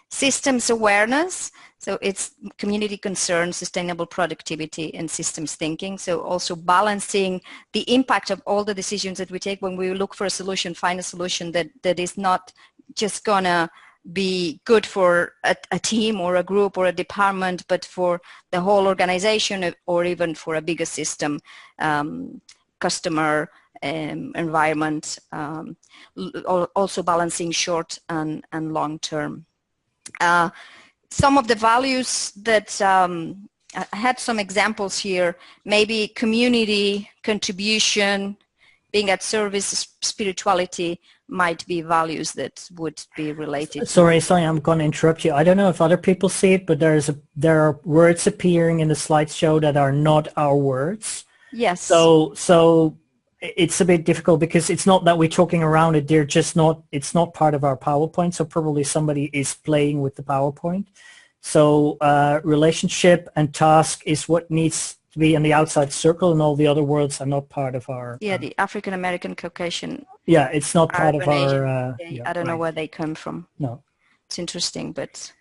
Systems awareness. So it's community concern, sustainable productivity, and systems thinking. So also balancing the impact of all the decisions that we take when we look for a solution, find a solution that is not just gonna be good for a team or a group or a department, but for the whole organization or even for a bigger system, customer, environment, also balancing short and long term. Some of the values that I had some examples here, maybe community, contribution, being at service, spirituality might be values that would be related. Sorry, I'm going to interrupt you. I don't know if other people see it, but there are words appearing in the slideshow that are not our words. Yes. So it's a bit difficult because it's not that we're talking around it. They're just not, it's not part of our PowerPoint. So probably somebody is playing with the PowerPoint. So relationship and task is what needs to be in the outside circle, and all the other words are not part of our... Yeah, the African American Caucasian. Yeah, it's not part of our... I don't know where they come from. No. It's interesting, but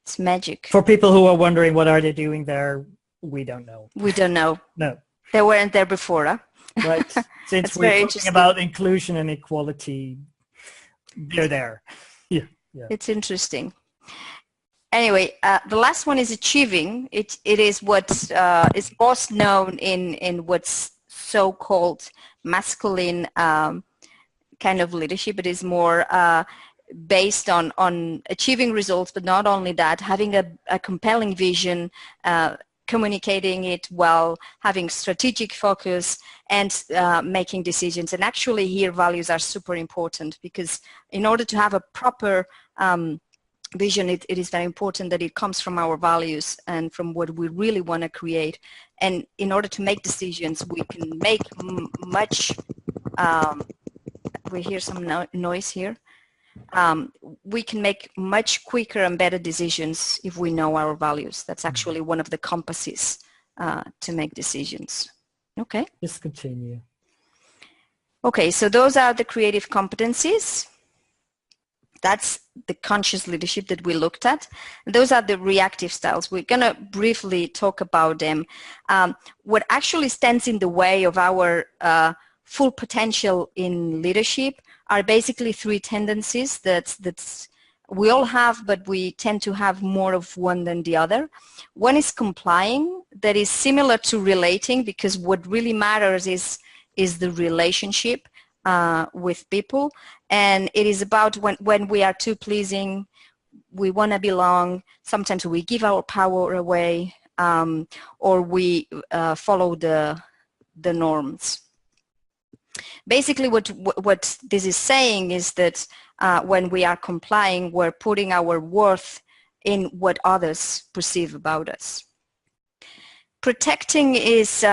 it's magic. For people who are wondering what are they doing there, we don't know. We don't know. No. They weren't there before, huh? Right. Since we're talking about inclusion and equality, they're there. Yeah. It's interesting. Anyway, the last one is achieving. It is what is most known in what's so-called masculine kind of leadership. It is more based on achieving results, but not only that, having a compelling vision, communicating it well, having strategic focus, and making decisions. And actually here values are super important, because in order to have a proper vision, it is very important that it comes from our values and from what we really want to create. And in order to make decisions, we can make much, we hear some noise here. We can make much quicker and better decisions if we know our values. That's actually one of the compasses to make decisions. Okay. Just continue. Okay, so those are the creative competencies. That's the conscious leadership that we looked at. And those are the reactive styles. We're going to briefly talk about them. What actually stands in the way of our full potential in leadership are basically 3 tendencies that we all have, but we tend to have more of one than the other. One is complying, that is similar to relating, because what really matters is the relationship with people. And it is about when we are too pleasing, we want to belong, sometimes we give our power away, or we follow the norms. Basically what this is saying is that when we are complying, we're putting our worth in what others perceive about us. Protecting is,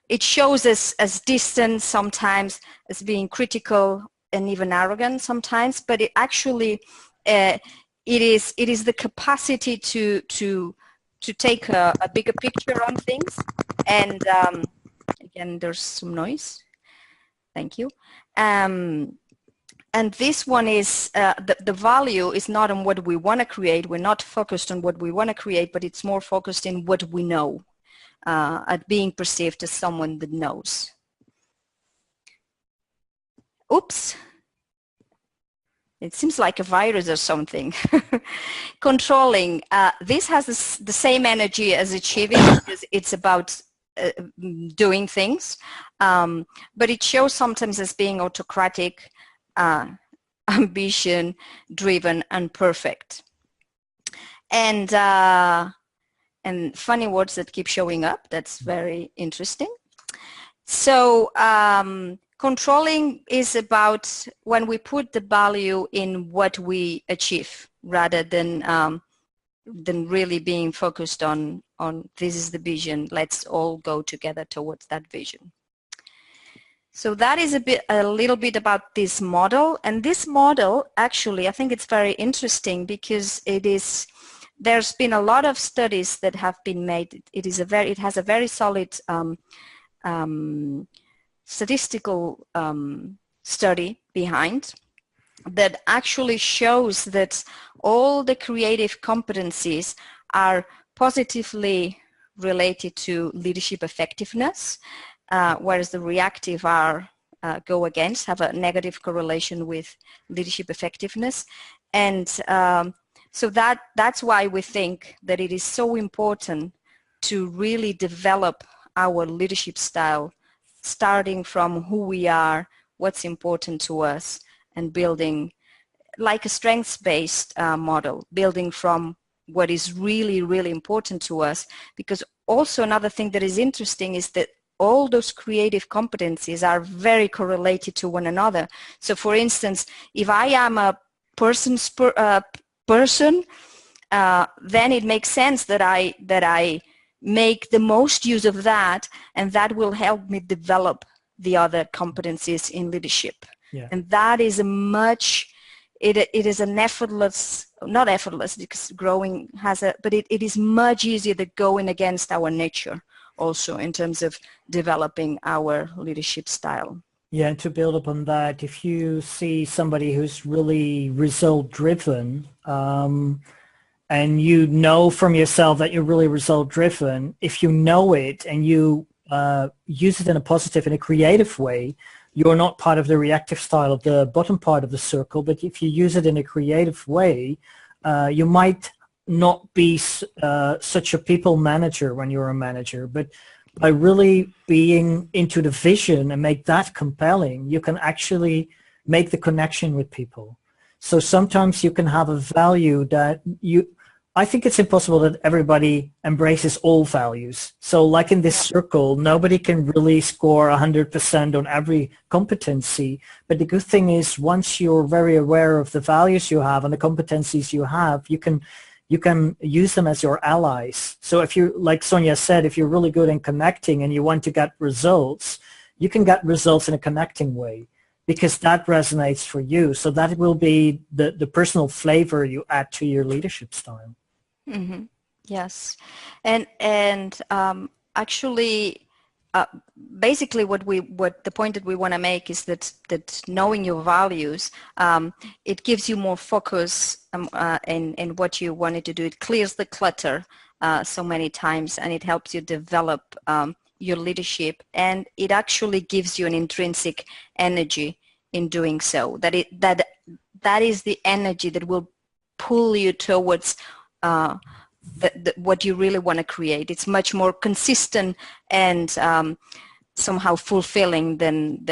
it shows us as distant sometimes, as being critical and even arrogant sometimes, but it actually, it is the capacity to take a bigger picture on things. And again, there's some noise. Thank you. And this one is, the value is not on what we want to create. We're not focused on what we want to create, but it's more focused in what we know, at being perceived as someone that knows. Oops. It seems like a virus or something. Controlling. This has the same energy as achieving, because it's about doing things, but it shows sometimes as being autocratic, ambition driven, and perfect, and funny words that keep showing up. That's very interesting. So controlling is about when we put the value in what we achieve rather than really being focused on this is the vision, let's all go together towards that vision. So that is a little bit about this model. And this model, actually, I think it's very interesting because there's been a lot of studies that have been made. It has a very solid statistical study behind that actually shows that all the creative competencies are positively related to leadership effectiveness, whereas the reactive go against, have a negative correlation with leadership effectiveness. And so that's why we think that it is so important to really develop our leadership style, starting from who we are, what's important to us, and building like a strengths-based model, building from what is really, really important to us. Because also another thing that is interesting is that all those creative competencies are very correlated to one another. So for instance, if I am a person, then it makes sense that I make the most use of that, and that will help me develop the other competencies in leadership. Yeah. And that is it is an effortless, not effortless because growing but it is much easier than going against our nature also in terms of developing our leadership style. Yeah, and to build upon that, if you see somebody who's really result driven, and you know from yourself that you're really result driven, if you know it and you use it in a positive, in a creative way, you're not part of the reactive style of the bottom part of the circle. But if you use it in a creative way, you might not be such a people manager when you're a manager, but by really being into the vision and make that compelling, you can actually make the connection with people. So sometimes you can have a value that I think it's impossible that everybody embraces all values. So like in this circle, nobody can really score 100% on every competency. But the good thing is once you're very aware of the values you have and the competencies you have, you can use them as your allies. So if you, like Sonia said, if you're really good in connecting and you want to get results, you can get results in a connecting way because that resonates for you. So that will be the personal flavor you add to your leadership style. Mm-hmm. Yes. And actually, basically what the point that we want to make is that knowing your values, it gives you more focus in what you wanted to do. It clears the clutter so many times, and it helps you develop your leadership, and it actually gives you an intrinsic energy in doing so. That is the energy that will pull you towards what you really want to create. It's much more consistent and somehow fulfilling than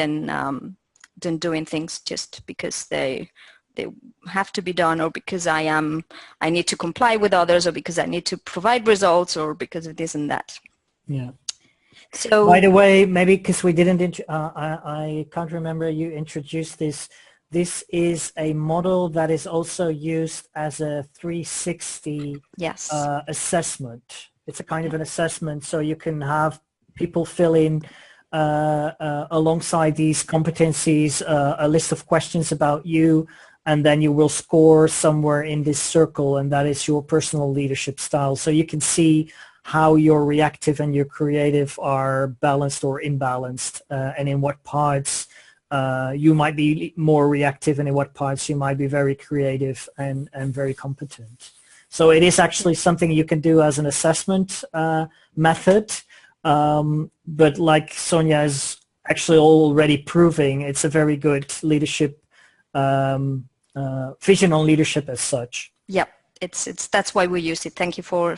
doing things just because they have to be done, or because I need to comply with others, or because I need to provide results, or because of this and that. Yeah. So, by the way, maybe because we didn't, I can't remember you introduced this. This is a model that is also used as a 360 yes. Assessment. It's a kind of an assessment, so you can have people fill in alongside these competencies a list of questions about you, and then you will score somewhere in this circle, and that is your personal leadership style. So you can see how your reactive and your creative are balanced or imbalanced, and in what parts you might be more reactive, and in what parts you might be very creative and very competent. So it is actually something you can do as an assessment method, but like Sonia is actually already proving, it's a very good leadership vision on leadership as such. Yep. That's why we use it. Thank you for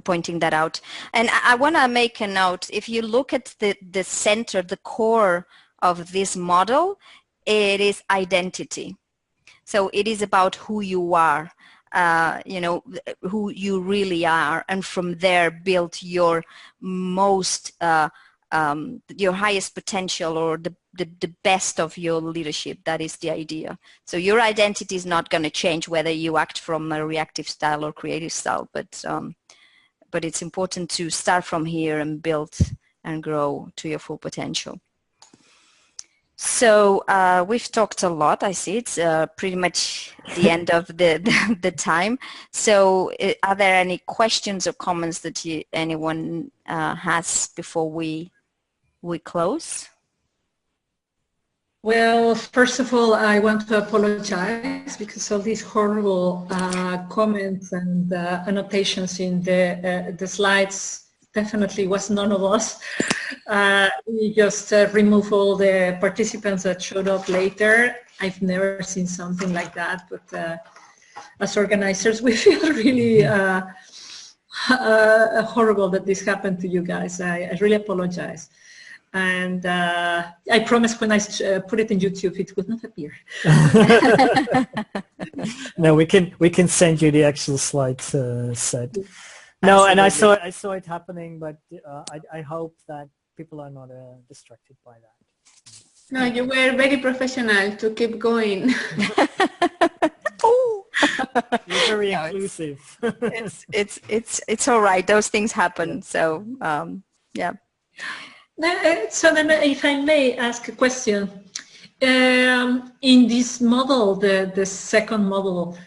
pointing that out. And I want to make a note. If you look at the center, the core of this model, it is identity. So it is about who you are, who you really are, and from there build your most your highest potential, or the best of your leadership. That is the idea. So your identity is not going to change whether you act from a reactive style or creative style, but it's important to start from here and build and grow to your full potential. So we've talked a lot. I see it's pretty much the end of the time. So are there any questions or comments that anyone has before we close? Well, first of all, I want to apologize because of these horrible comments and annotations in the slides. Definitely was none of us. We just remove all the participants that showed up later. I've never seen something like that, but as organizers, we feel really horrible that this happened to you guys. I really apologize. And I promise when I put it in YouTube, it will not appear. No, we can send you the actual slides set. No, and I saw it happening, but I hope that people are not distracted by that. No, you were very professional to keep going. You're very inclusive. It's all right. Those things happen. So yeah. So then, if I may ask a question, in this model, the second model,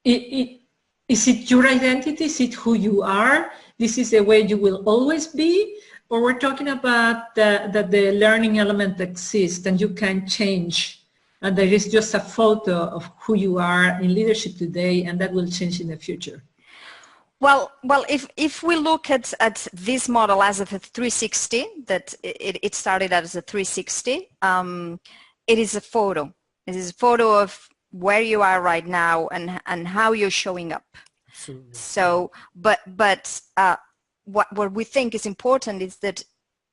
is it your identity? Is it who you are? This is the way you will always be? Or we're talking about that the learning element exists and you can change, and there is just a photo of who you are in leadership today, and that will change in the future? Well, if we look at this model as a 360, that it started as a 360, it is a photo. It is a photo of where you are right now and how you're showing up. Absolutely. So, but what we think is important is that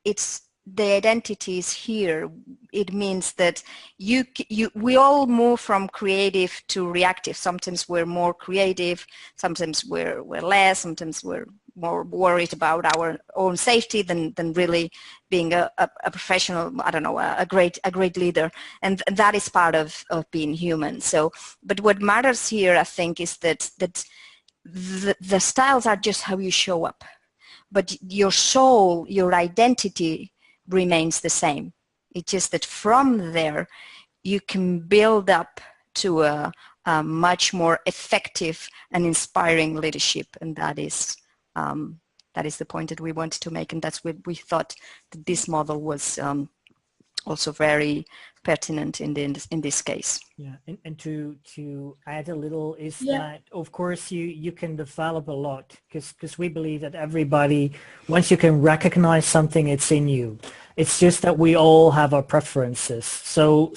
it's the identity is here. It means that we all move from creative to reactive. Sometimes we're more creative, sometimes we're less, sometimes we're more worried about our own safety than really being a professional, I don't know, a great leader. And that is part of being human. So, but what matters here, I think, is that the styles are just how you show up, but your soul, your identity remains the same. It's just that from there you can build up to a much more effective and inspiring leadership, and that is the point that we wanted to make, and that's what we thought that this model was also very pertinent in this case. Yeah, and to add a little is Yeah. that of course you can develop a lot because we believe that everybody, once you can recognize something, it's in you. It's just that we all have our preferences. So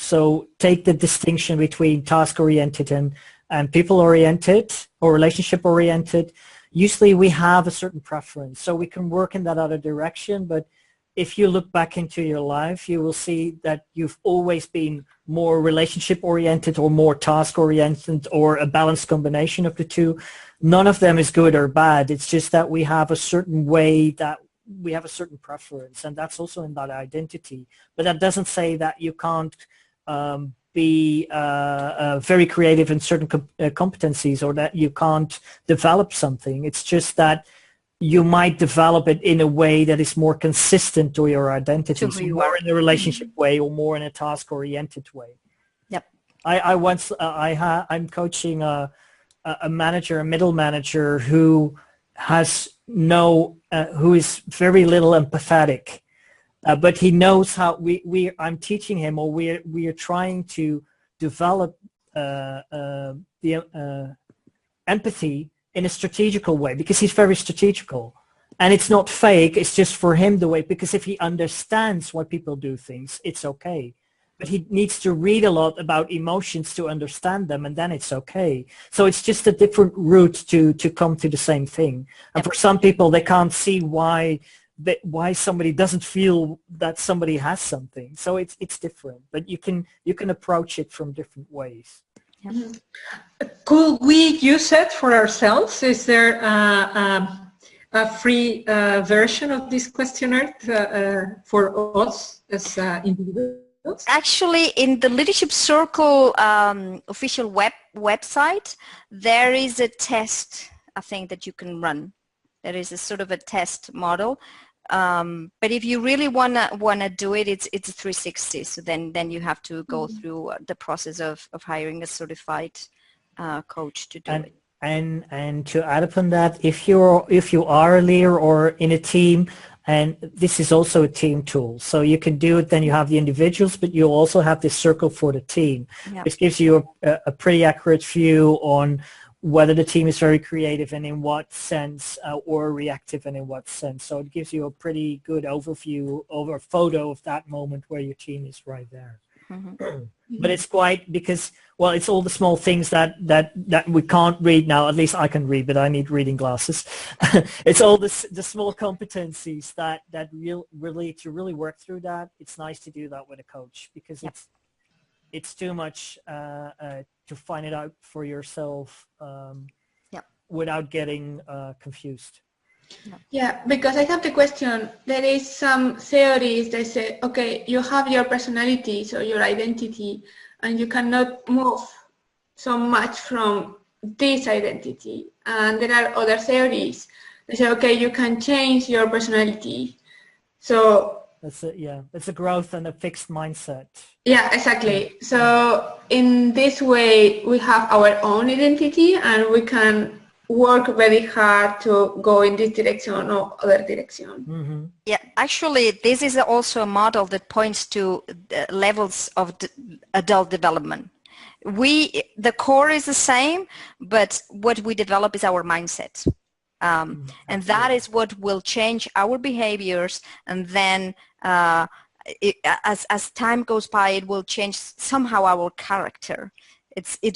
take the distinction between task oriented and people oriented or relationship oriented. Usually we have a certain preference, so we can work in that other direction, but if you look back into your life, you will see that you've always been more relationship-oriented or more task-oriented or a balanced combination of the two. None of them is good or bad. It's just that we have a certain way that we have a certain preference, and that's also in that identity. But that doesn't say that you can't be very creative in certain competencies or that you can't develop something. It's just that you might develop it in a way that is more consistent to your identity, so more in a relationship way or more in a task-oriented way. Yep. I'm coaching a manager, a middle manager who has who is very little empathetic, but he knows how I'm teaching him, or we are trying to develop the empathy in a strategical way, because he's very strategical, and it's not fake. It's just for him the way, because if he understands why people do things, it's okay. But he needs to read a lot about emotions to understand them, and then it's okay. So it's just a different route to come to the same thing. And for some people, they can't see why somebody doesn't feel that somebody has something. So it's different, but you can approach it from different ways. Mm-hmm. Could we use it for ourselves? Is there a free version of this questionnaire for us as individuals? Actually, in the Leadership Circle official website, there is a test, I think, that you can run. There is a sort of a test model. But if you really wanna do it, it's 360. So then you have to go through the process of hiring a certified coach to do it. And to add upon that, if you are a leader or in a team, and this is also a team tool, so you can do it. Then you have the individuals, but you also have this circle for the team, which gives you a pretty accurate view on whether the team is very creative and in what sense, or reactive and in what sense. So it gives you a pretty good overview over a photo of that moment where your team is right there. Mm-hmm. But it's quite, because, well, it's all the small things that we can't read now. At least I can read, but I need reading glasses. It's all the small competencies that really, to really work through that. It's nice to do that with a coach, because it's too much to find it out for yourself without getting confused. Yeah, because I have the question, there is some theories that say, okay, you have your personality, so your identity, and you cannot move so much from this identity. And there are other theories that say, okay, you can change your personality. So it's a growth and a fixed mindset. Yeah, exactly. So in this way, we have our own identity, and we can work very hard to go in this direction or other direction. Mm-hmm. Yeah, actually, this is also a model that points to the levels of adult development. The core is the same, but what we develop is our mindset. And that is what will change our behaviors, and then as time goes by, it will change somehow our character.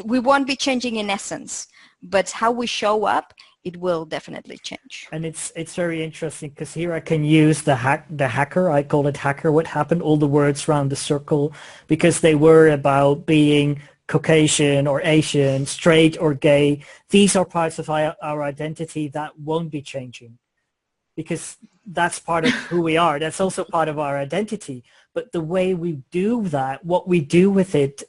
We won't be changing in essence, but how we show up, it will definitely change. And it's very interesting, because here I can use the hacker. I call it hacker. What happened? All the words around the circle, because they were about being Caucasian or Asian, straight or gay. These are parts of our identity that won't be changing, because that's part of who we are. That's also part of our identity. But the way we do that, what we do with it,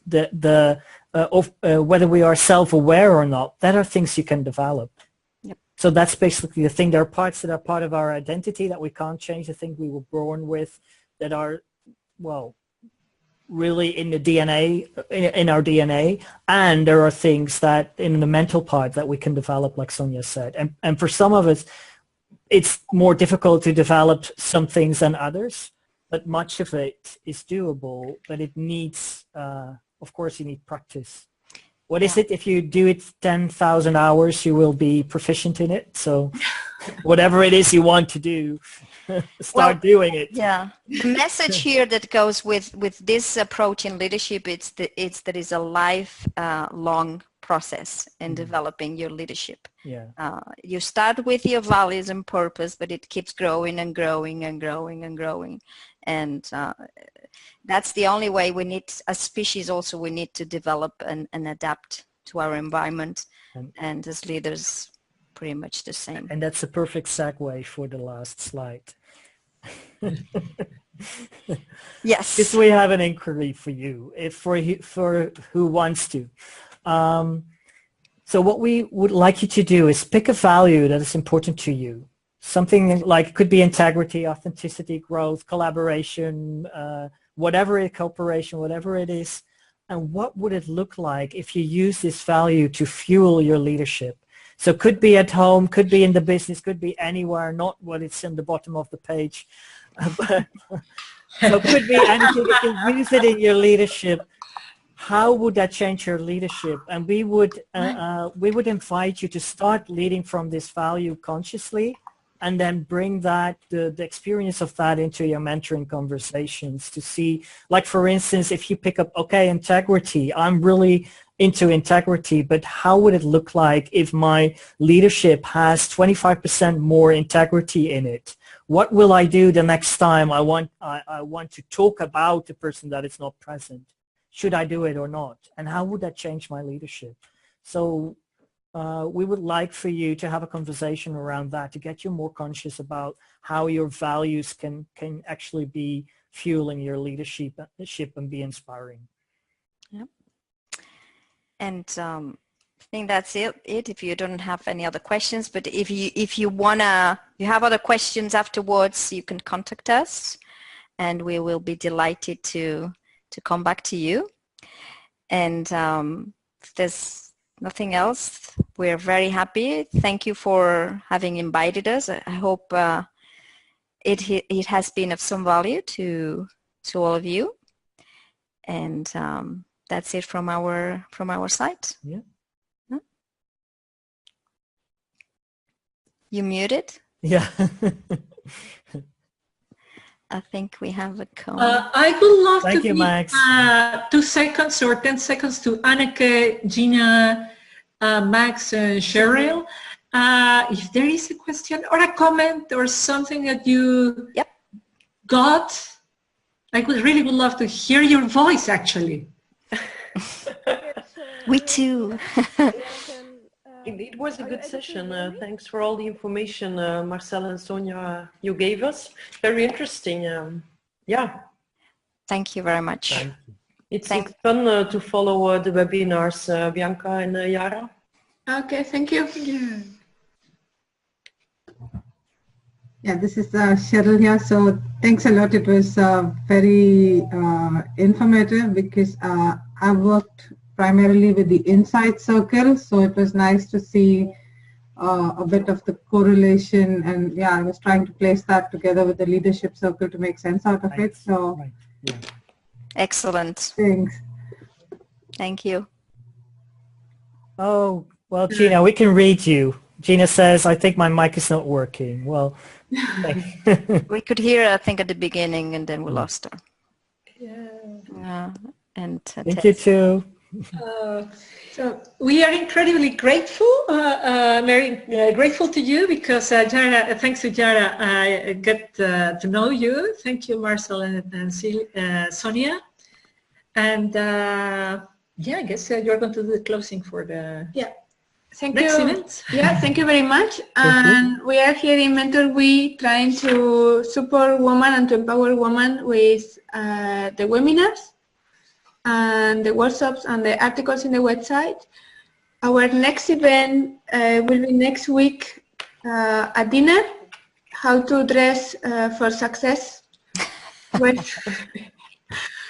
whether we are self-aware or not, that are things you can develop. Yep. So that's basically the thing. There are parts that are part of our identity that we can't change. The thing we were born with, that are, well, really in the DNA, in our DNA. And there are things that in the mental part that we can develop, like Sonia said. And for some of us, it's more difficult to develop some things than others. but much of it is doable, but it needs, of course, you need practice. What is it? If you do it 10,000 hours, you will be proficient in it. So whatever it is you want to do, start doing it. Yeah. The message here that goes with this approach in leadership, it's that it's a lifelong process in developing your leadership. Yeah. You start with your values and purpose, but it keeps growing and growing and growing and growing. And that's the only way we need, as species also, we need to develop and adapt to our environment. And as leaders, pretty much the same. And that's a perfect segue for the last slide. Yes. Because we have an inquiry for you, for who wants to. So what we would like you to do is pick a value that is important to you. Something like, it could be integrity, authenticity, growth, collaboration, whatever it, cooperation, whatever it is. And what would it look like if you use this value to fuel your leadership? So it could be at home, could be in the business, could be anywhere, not what it's in the bottom of the page. So it could be anything. If you use it in your leadership, how would that change your leadership? And we would invite you to start leading from this value consciously, and then bring that, the experience of that into your mentoring conversations to see, like for instance, if you pick up, okay, integrity, I'm really into integrity, but how would it look like if my leadership has 25% more integrity in it? What will I do the next time I want to talk about the person that is not present? Should I do it or not? And how would that change my leadership? So we would like for you to have a conversation around that, to get you more conscious about how your values can actually be fueling your leadership and be inspiring. Yep. And I think that's it. If you don't have any other questions, but if you have other questions afterwards, you can contact us, and we will be delighted to come back to you. And if there's nothing else, we're very happy. Thank you for having invited us. I hope it has been of some value to all of you. And that's it from our side. Yeah. Huh? You muted? Yeah. I think we have a comment. I would love Thank to you, give Max. 2 seconds or 10 seconds to Anneke, Gina, Max, and Cheryl. If there is a question or a comment or something that you got, I really would love to hear your voice, actually. We too. Indeed, it was a good session. Thanks for all the information, Marcel and Sonia, you gave us. Very interesting. Yeah. Thank you very much. It's fun to follow the webinars, Bianca and Yara. Okay, thank you. Yeah, this is Cheryl here. So thanks a lot. It was very informative, because I worked primarily with the Insight Circle. So it was nice to see a bit of the correlation. And yeah, I was trying to place that together with the Leadership Circle to make sense out of it. So Excellent. Thanks. Thank you. Oh, well, Gina, we can read you. Gina says, I think my mic is not working. Well, we could hear, I think, at the beginning, and then we lost her. Yeah. And thank you too. So we are incredibly grateful, very grateful to you, because Yara, thanks to Yara, I get to know you. Thank you, Marcel and Sonia. And yeah, I guess you're going to do the closing for the Thank next you. event. Yeah, thank you very much. And we are here in Mentor We, trying to support women and to empower women with the webinars and the workshops and the articles in the website. Our next event will be next week at dinner, how to dress for success.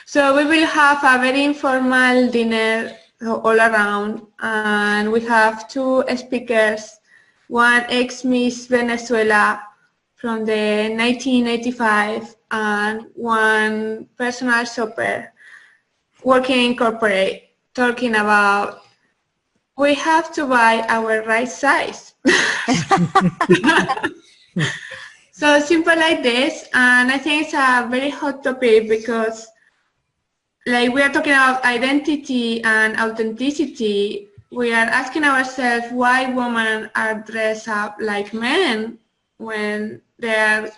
So we will have a very informal dinner all around, and we have 2 speakers, one ex-Miss Venezuela from the 1985 and one personal shopper working in corporate talking about we have to buy our right size. So simple like this, and I think it's a very hot topic because like we are talking about identity and authenticity. We are asking ourselves why women are dressed up like men when they are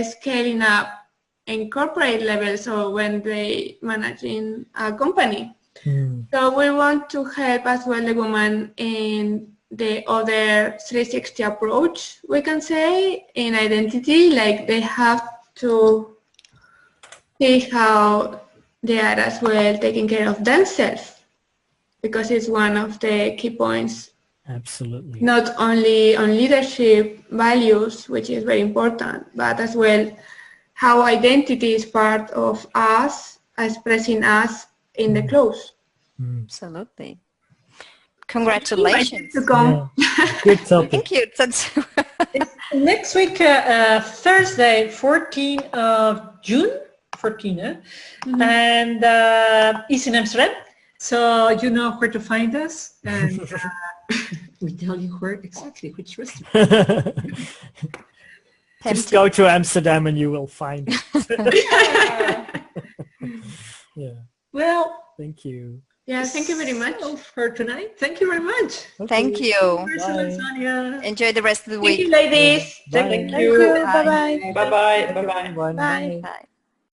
scaling up in corporate levels or when they managing a company. So we want to help as well the woman in the other 360 approach, we can say, in identity, like they have to see how they are as well taking care of themselves, because it's one of the key points. Absolutely. Not only on leadership values, which is very important, but as well how identity is part of us, expressing us in the clothes. Absolutely. Congratulations. To come. Yeah. Good topic. Thank you. That's Next week, Thursday, 14th of June, 14th, and it's in Amsterdam. So you know where to find us, and we tell you where exactly, which restaurant. Just go to Amsterdam and you will find it. Yeah. Well, Thank you. Yeah, thank you very much. For tonight. Thank you very much. Thank you. Marcel, Sonia. Enjoy the rest of the Thank week. you, ladies. Bye. Thank you. Bye-bye. Bye-bye. Bye-bye. Everyone. Bye. Bye.